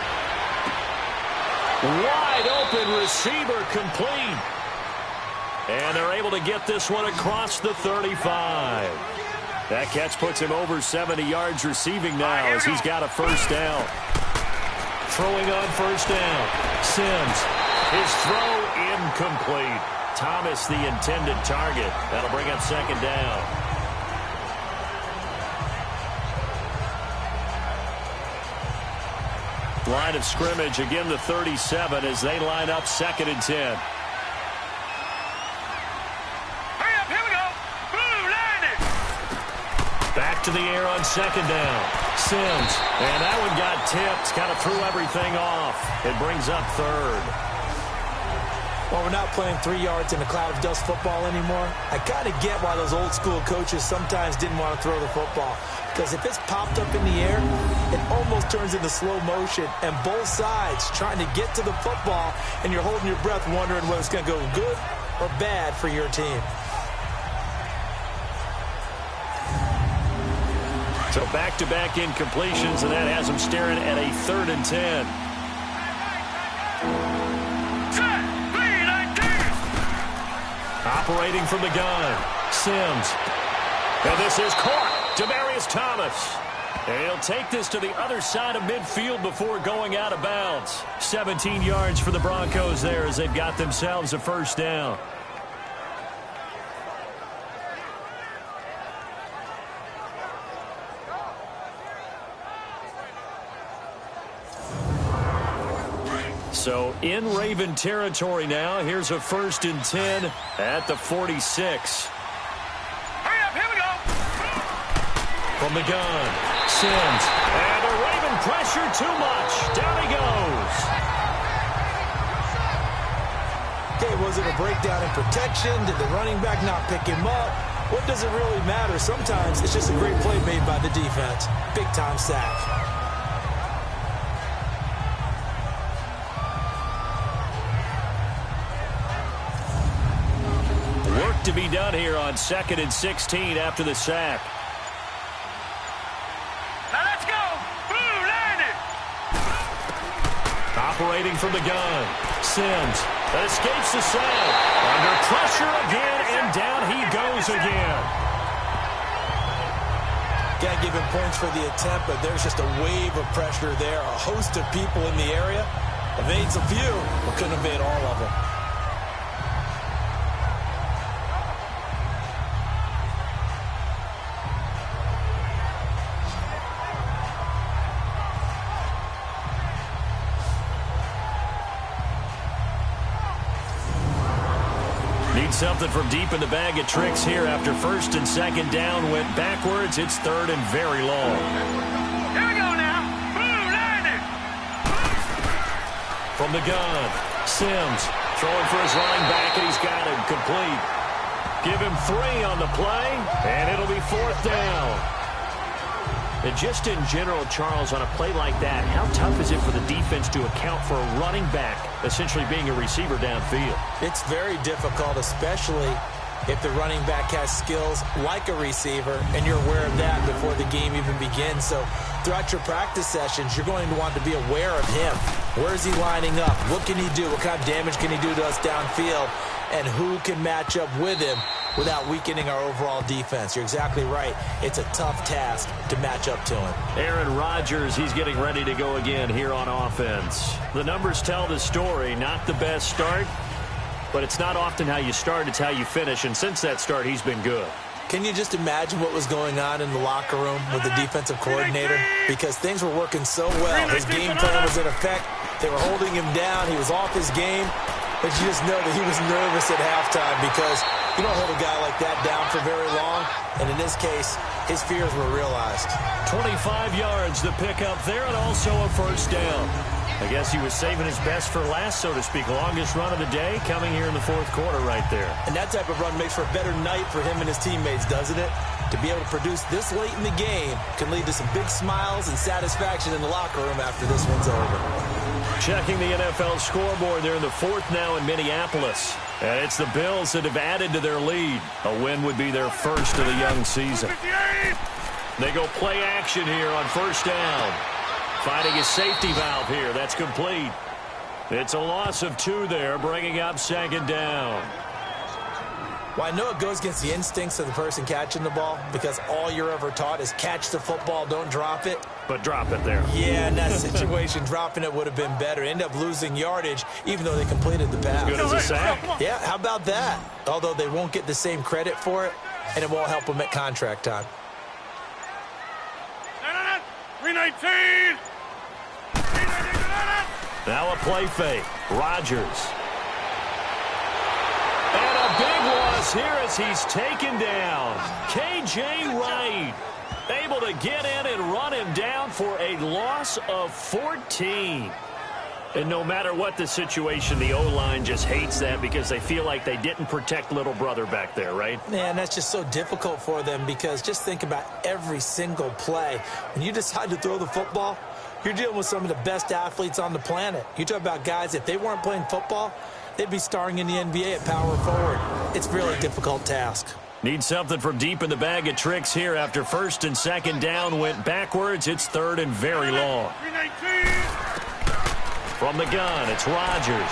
[SPEAKER 4] Wide open receiver complete. And they're able to get this one across the 35. That catch puts him over 70 yards receiving now as he's got a 1st down. Throwing on 1st down. Sims. His throw incomplete. Thomas the intended target. That'll bring up 2nd down. Line of scrimmage, again the 37 as they line up 2nd and 10.
[SPEAKER 6] Hurry up, here we go. Blue 90!
[SPEAKER 4] Back to the air on 2nd down. Sims. And that one got tipped. Kind of threw everything off. It brings up 3rd.
[SPEAKER 5] Well, we're not playing 3 yards in a cloud of dust football anymore. I kind of get why those old school coaches sometimes didn't want to throw the football. Because if it's popped up in the air, it almost turns into slow motion. And both sides trying to get to the football, and you're holding your breath wondering whether it's going to go good or bad for your team.
[SPEAKER 4] So back-to-back incompletions, and that has them staring at a 3rd and 10. Operating from the gun. Sims. And this is caught. Demaryius Thomas. And he'll take this to the other side of midfield before going out of bounds. 17 yards for the Broncos there as they've got themselves a 1st down. So in Raven territory now. Here's a 1st and 10 at the 46.
[SPEAKER 6] Hurry up, here we go.
[SPEAKER 4] From the gun, Sims. And the Raven pressure too much. Down he goes.
[SPEAKER 5] Okay, was it a breakdown in protection? Did the running back not pick him up? What does it really matter? Sometimes it's just a great play made by the defense. Big-time sack.
[SPEAKER 4] to be done here on 2nd and 16 after the sack.
[SPEAKER 6] Now let's go. Blue landed.
[SPEAKER 4] Operating from the gun. Sims. That escapes the sack. Under pressure again, and down he goes again.
[SPEAKER 5] Can't give him points for the attempt, but there's just a wave of pressure there. A host of people in the area. Evades a few, but couldn't evade all of them.
[SPEAKER 4] Need something from deep in the bag of tricks here after 1st and 2nd down. Went backwards. It's 3rd and very long.
[SPEAKER 6] Here we go now. Blue landed.
[SPEAKER 4] From the gun, Sims throwing for his running back, and he's got him complete. Give him 3 on the play, and it'll be 4th down. And just in general, Charles, on a play like that, how tough is it for the defense to account for a running back essentially being a receiver downfield?
[SPEAKER 5] It's very difficult, especially if the running back has skills like a receiver, and you're aware of that before the game even begins. So throughout your practice sessions, you're going to want to be aware of him. Where is he lining up? What can he do? What kind of damage can he do to us downfield? And who can match up with him without weakening our overall defense? You're exactly right. It's a tough task to match up to him.
[SPEAKER 4] Aaron Rodgers, he's getting ready to go again here on offense. The numbers tell the story. Not the best start, but it's not often how you start, it's how you finish. And since that start, he's been good.
[SPEAKER 5] Can you just imagine what was going on in the locker room with the defensive coordinator? Because things were working so well. His game plan was in effect. They were holding him down. He was off his game. But you just know that he was nervous at halftime because you don't hold a guy like that down for very long. And in this case, his fears were realized.
[SPEAKER 4] 25 yards to pick up there, and also a 1st down. I guess he was saving his best for last, so to speak. Longest run of the day coming here in the 4th quarter right there.
[SPEAKER 5] And that type of run makes for a better night for him and his teammates, doesn't it? To be able to produce this late in the game can lead to some big smiles and satisfaction in the locker room after this one's over.
[SPEAKER 4] Checking the NFL scoreboard, they're in the 4th now in Minneapolis. And it's the Bills that have added to their lead. A win would be their first of the young season. They go play action here on 1st down. Finding a safety valve here. That's complete. It's a loss of 2 there, bringing up 2nd down.
[SPEAKER 5] Well, I know it goes against the instincts of the person catching the ball because all you're ever taught is catch the football, don't drop it.
[SPEAKER 4] But drop it there.
[SPEAKER 5] Yeah, in that situation, dropping it would have been better. End up losing yardage, even though they completed the pass.
[SPEAKER 4] As good as a sack.
[SPEAKER 5] Yeah, how about that? Although they won't get the same credit for it, and it won't help them at contract time.
[SPEAKER 6] 319.
[SPEAKER 4] Now a play fake. Rodgers. And a big loss here as he's taken down. K.J. Wright able to get in and run him down for a loss of 14. And no matter what the situation, the O-line just hates that because they feel like they didn't protect little brother back there, right?
[SPEAKER 5] Man, that's just so difficult for them because just think about every single play. When you decide to throw the football, you're dealing with some of the best athletes on the planet. You talk about guys, if they weren't playing football, they'd be starring in the NBA at power forward. It's really a difficult task.
[SPEAKER 4] Need something from deep in the bag of tricks here after 1st and 2nd down went backwards. It's 3rd and very long.
[SPEAKER 6] 319.
[SPEAKER 4] From the gun, it's Rodgers.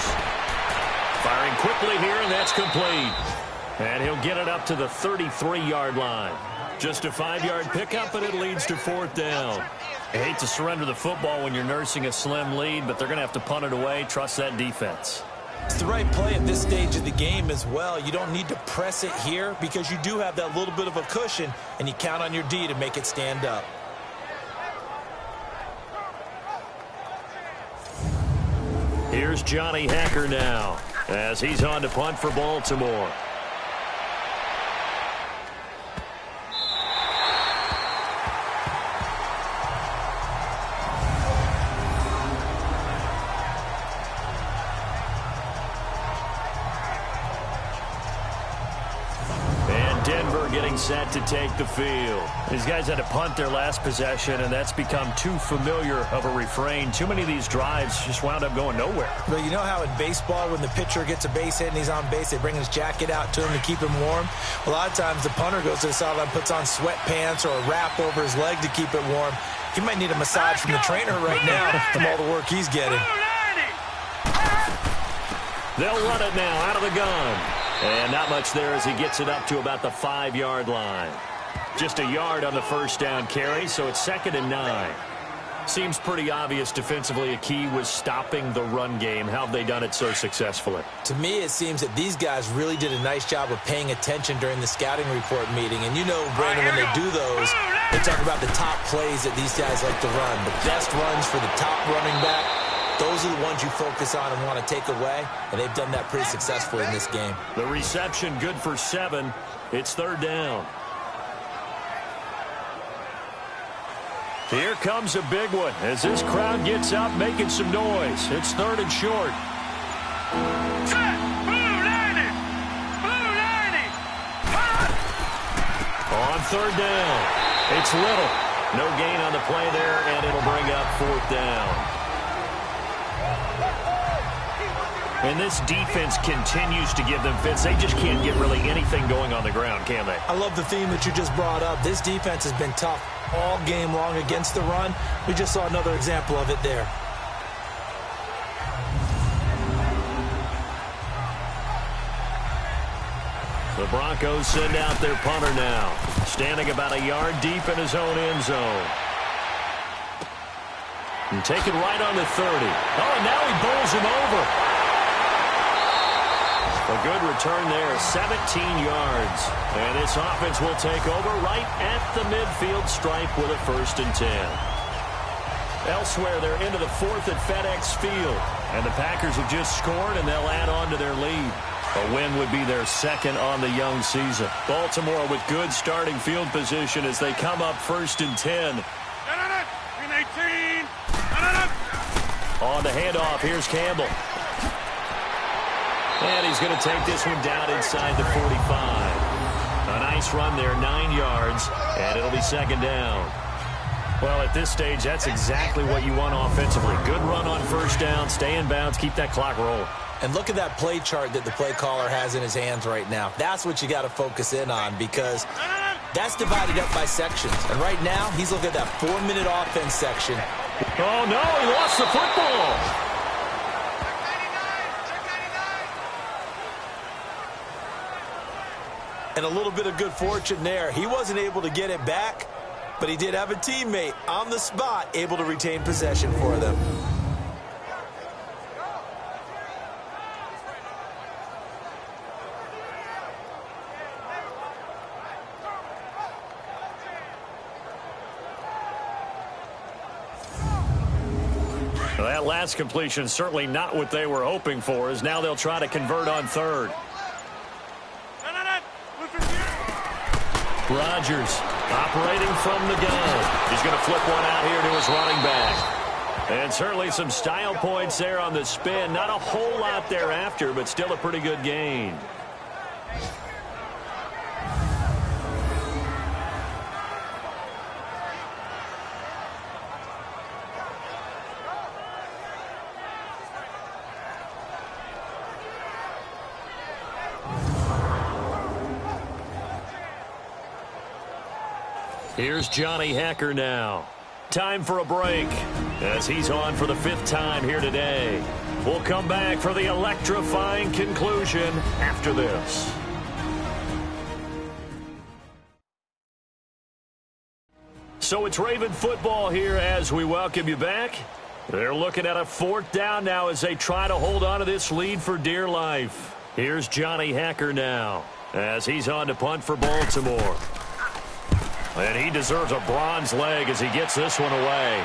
[SPEAKER 4] Firing quickly here, and that's complete. And he'll get it up to the 33-yard line. Just a 5-yard pickup, and it leads to 4th down. I hate to surrender the football when you're nursing a slim lead, but they're going to have to punt it away. Trust that defense.
[SPEAKER 5] It's the right play at this stage of the game as well. You don't need to press it here because you do have that little bit of a cushion, and you count on your D to make it stand up.
[SPEAKER 4] Here's Johnny Hacker now as he's on to punt for Baltimore. Denver getting set to take the field. These guys had to punt their last possession, and that's become too familiar of a refrain. Too many of these drives just wound up going nowhere.
[SPEAKER 5] But you know how in baseball, when the pitcher gets a base hit and he's on base, they bring his jacket out to him to keep him warm? A lot of times the punter goes to the sideline, puts on sweatpants or a wrap over his leg to keep it warm. He might need a massage from the trainer right now from all the work he's getting.
[SPEAKER 4] They'll run it now out of the gun. And not much there as he gets it up to about the 5-yard line. Just a yard on the first down carry, so it's 2nd and 9. Seems pretty obvious defensively a key was stopping the run game. How have they done it so successfully?
[SPEAKER 5] To me, it seems that these guys really did a nice job of paying attention during the scouting report meeting. And you know, Brandon, when they do those, they talk about the top plays that these guys like to run. The best runs for the top running back. Those are the ones you focus on and want to take away, and they've done that pretty successfully in this game.
[SPEAKER 4] The reception good for 7. It's 3rd down. Here comes a big one as this crowd gets up making some noise. It's 3rd and short. On 3rd down, it's Little. No gain on the play there, and it'll bring up 4th down. And this defense continues to give them fits. They just can't get really anything going on the ground, can they?
[SPEAKER 5] I love the theme that you just brought up. This defense has been tough all game long against the run. We just saw another example of it there.
[SPEAKER 4] The Broncos send out their punter now, standing about a yard deep in his own end zone. And taken right on the 30. Oh, and now he bowls him over. A good return there, 17 yards. And this offense will take over right at the midfield stripe with a 1st and 10. Elsewhere, they're into the 4th at FedEx Field. And the Packers have just scored, and they'll add on to their lead. A win would be their 2nd on the young season. Baltimore with good starting field position as they come up 1st and 10. On the handoff, here's Campbell. And he's going to take this one down inside the 45. A nice run there, 9 yards, and it'll be 2nd down. Well, at this stage, that's exactly what you want offensively. Good run on 1st down, stay in bounds, keep that clock rolling.
[SPEAKER 5] And look at that play chart that the play caller has in his hands right now. That's what you got to focus in on because that's divided up by sections. And right now, he's looking at that 4-minute offense section.
[SPEAKER 4] Oh, no, he lost the football.
[SPEAKER 5] And a little bit of good fortune there. He wasn't able to get it back, but he did have a teammate on the spot able to retain possession for them.
[SPEAKER 4] Well, that last completion certainly not what they were hoping for, as now they'll try to convert on 3rd. Rodgers operating from the gun. He's going to flip one out here to his running back. And certainly some style points there on the spin. Not a whole lot thereafter, but still a pretty good gain. Here's Johnny Hacker now. Time for a break as he's on for the 5th time here today. We'll come back for the electrifying conclusion after this. So it's Raven football here as we welcome you back. They're looking at a 4th down now as they try to hold on to this lead for dear life. Here's Johnny Hacker now as he's on to punt for Baltimore. And he deserves a bronze leg as he gets this one away.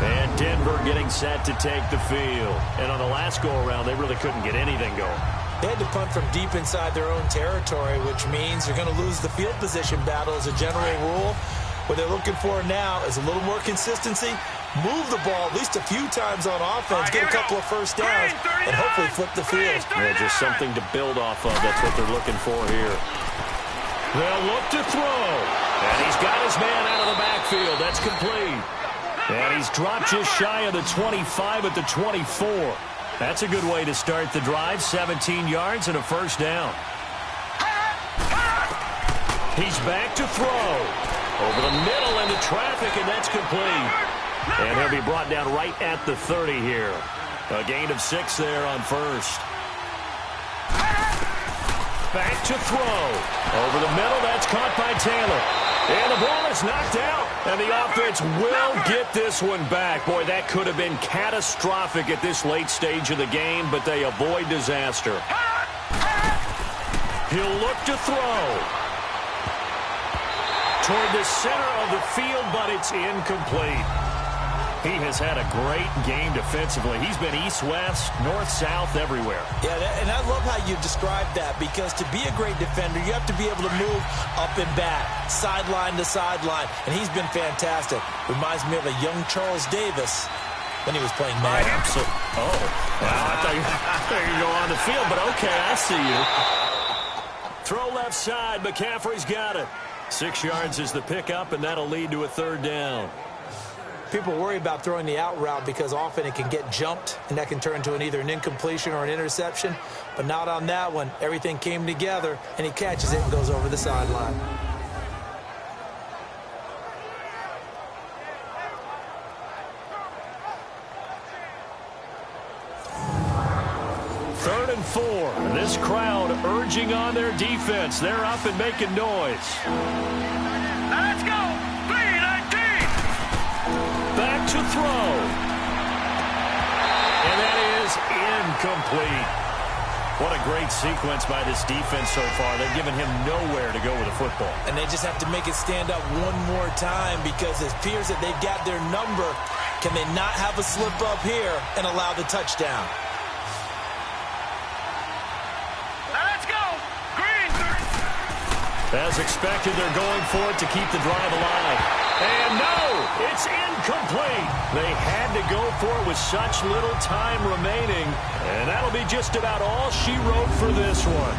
[SPEAKER 4] And Denver getting set to take the field. And on the last go-around, they really couldn't get anything going.
[SPEAKER 5] They had to punt from deep inside their own territory, which means you're going to lose the field position battle as a general rule. What they're looking for now is a little more consistency, move the ball at least a few times on offense, get a couple of first downs, and hopefully flip the field.
[SPEAKER 4] Yeah, just something to build off of. That's what they're looking for here. They'll look to throw. And he's got his man out of the backfield. That's complete. And he's dropped just shy of the 25 at the 24. That's a good way to start the drive. 17 yards and a first down. He's back to throw. Over the middle into traffic, and that's complete. And he'll be brought down right at the 30 here. A gain of 6 there on first. Back to throw. Over the middle, that's caught by Taylor. And the ball is knocked out. And the offense will get this one back. Boy, that could have been catastrophic at this late stage of the game, but they avoid disaster. He'll look to throw. Toward the center of the field, but it's incomplete. He has had a great game defensively. He's been east-west, north-south, everywhere. Yeah,
[SPEAKER 5] and I love how you described that, because to be a great defender, you have to be able to move up and back, sideline to sideline, and he's been fantastic. Reminds me of a young Charles Davis when he was playing Madden.
[SPEAKER 4] Oh, wow, I thought you could go on the field, but okay, I see you. Throw left side, McCaffrey's got it. 6 yards is the pickup, and that'll lead to a third down.
[SPEAKER 5] People worry about throwing the out route because often it can get jumped, and that can turn into either an incompletion or an interception. But not on that one. Everything came together, and he catches it and goes over the sideline.
[SPEAKER 4] Third and 4. This crowd urging on their defense. They're up and making noise.
[SPEAKER 6] Let's go! 3-19!
[SPEAKER 4] Back to throw. And that is incomplete. What a great sequence by this defense so far. They've given him nowhere to go with the football.
[SPEAKER 5] And they just have to make it stand up one more time, because it appears that they've got their number. Can they not have a slip up here and allow the touchdown?
[SPEAKER 4] As expected, they're going for it to keep the drive alive. And no, it's incomplete. They had to go for it with such little time remaining. And that'll be just about all she wrote for this one.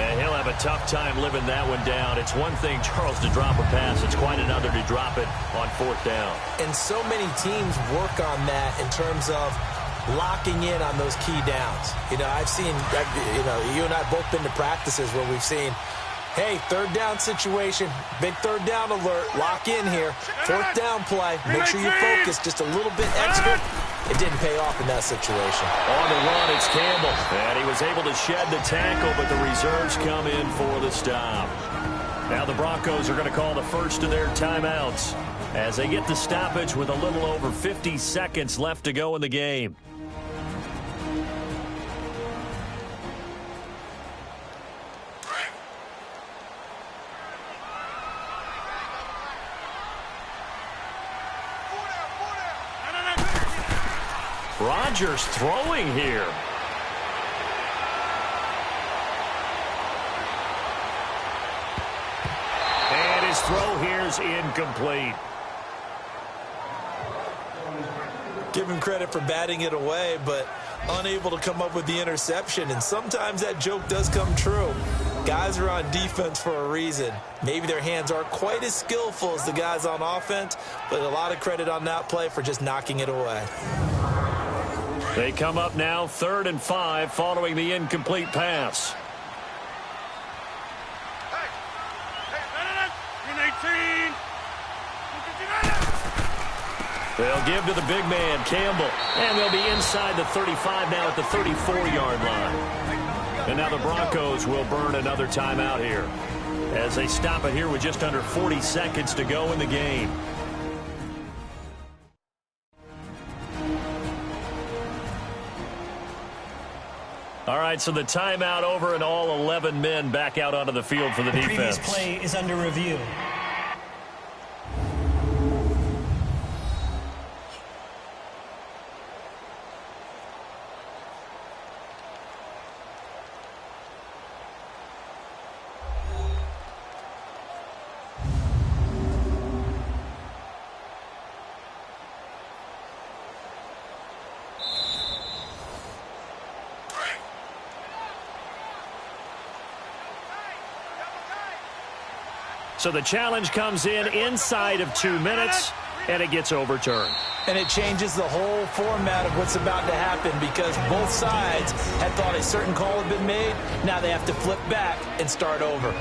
[SPEAKER 4] And he'll have a tough time living that one down. It's one thing, Charles, to drop a pass. It's quite another to drop it on fourth down.
[SPEAKER 5] And so many teams work on that in terms of locking in on those key downs. You know, you and I have both been to practices where we've seen, hey, third down situation, big third down alert, lock in here. Fourth down play, make sure you focus just a little bit extra. It didn't pay off in that situation.
[SPEAKER 4] On the run, it's Campbell. And he was able to shed the tackle, but the reserves come in for the stop. Now the Broncos are going to call the first of their timeouts as they get the stoppage with a little over 50 seconds left to go in the game. Rodgers throwing here. And his throw here's incomplete.
[SPEAKER 5] Give him credit for batting it away, but unable to come up with the interception. And sometimes that joke does come true. Guys are on defense for a reason. Maybe their hands aren't quite as skillful as the guys on offense, but a lot of credit on that play for just knocking it away.
[SPEAKER 4] They come up now 3rd and 5 following the incomplete pass. They'll give to the big man, Campbell. And they'll be inside the 35 now at the 34-yard line. And now the Broncos will burn another timeout here as they stop it here with just under 40 seconds to go in the game. All right, so the timeout over and all 11 men back out onto the field for the defense.
[SPEAKER 7] The previous play is under review.
[SPEAKER 4] So the challenge comes in inside of 2 minutes, and it gets overturned.
[SPEAKER 5] And it changes the whole format of what's about to happen because both sides had thought a certain call had been made. Now they have to flip back and start over.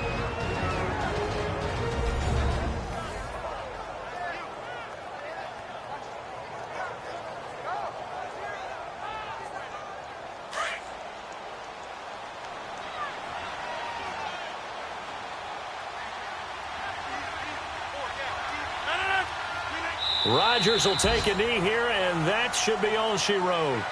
[SPEAKER 4] Rodgers will take a knee here, and that should be all she wrote.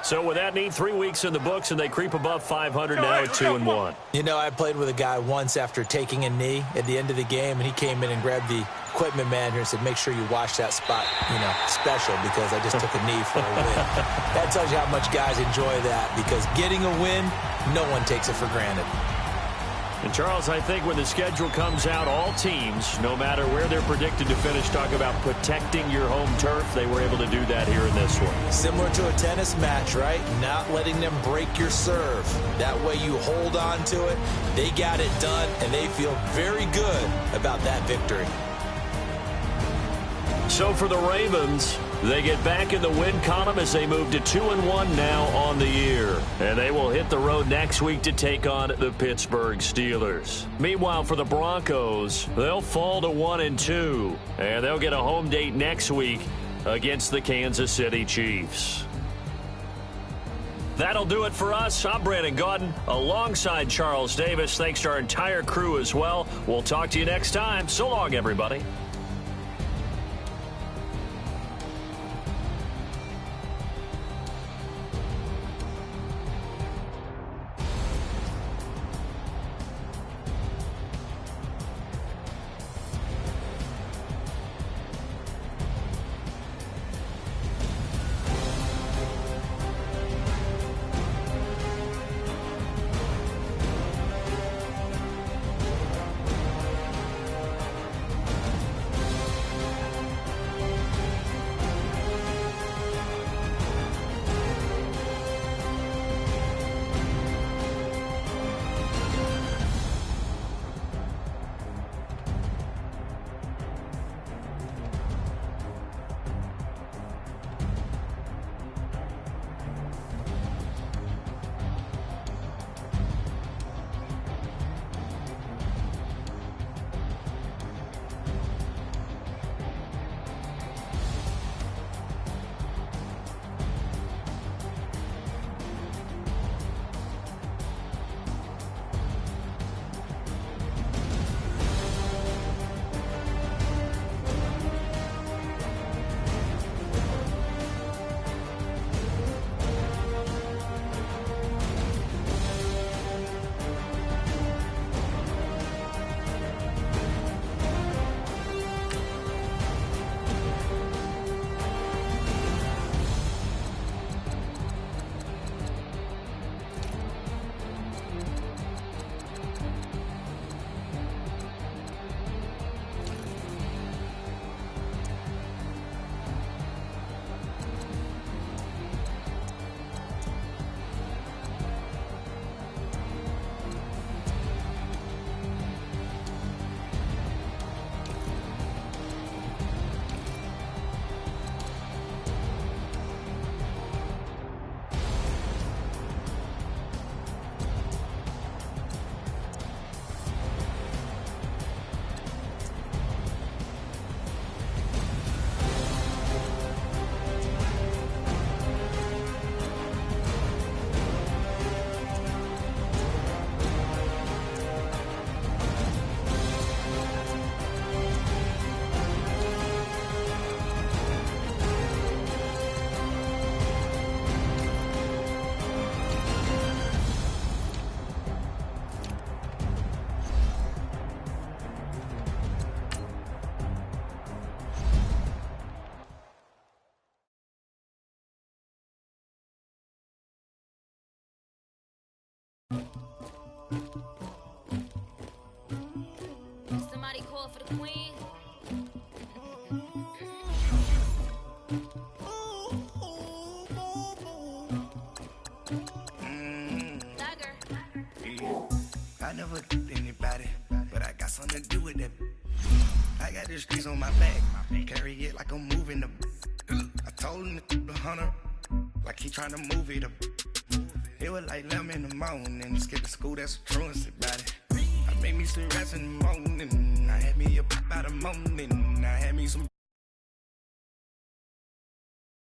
[SPEAKER 4] So with that knee, 3 weeks in the books, and they creep above 500 now at 2-1.
[SPEAKER 5] You know, I played with a guy once after taking a knee at the end of the game, and he came in and grabbed the equipment manager and said, make sure you watch that spot, special, because I just took a knee for a win. That tells you how much guys enjoy that, because getting a win, no one takes it for granted.
[SPEAKER 4] And, Charles, I think when the schedule comes out, all teams, no matter where they're predicted to finish, talk about protecting your home turf. They were able to do that here in this one.
[SPEAKER 5] Similar to a tennis match, right? Not letting them break your serve. That way you hold on to it. They got it done, and they feel very good about that victory.
[SPEAKER 4] So for the Ravens, they get back in the win column as they move to 2-1 now on the year. And they will hit the road next week to take on the Pittsburgh Steelers. Meanwhile, for the Broncos, they'll fall to 1-2. And they'll get a home date next week against the Kansas City Chiefs. That'll do it for us. I'm Brandon Gaudin alongside Charles Davis. Thanks to our entire crew as well. We'll talk to you next time. So long, everybody.
[SPEAKER 2] Somebody call for the queen. Dagger.
[SPEAKER 1] something to do with that. I got the streets on my back, carry it like I'm moving them. I told him the hunter, like he trying to move it up. It was like 11 in the morning, skip to school, that's a truancy about it. I made me some rest in the morning, I had me up about a morning, I had me some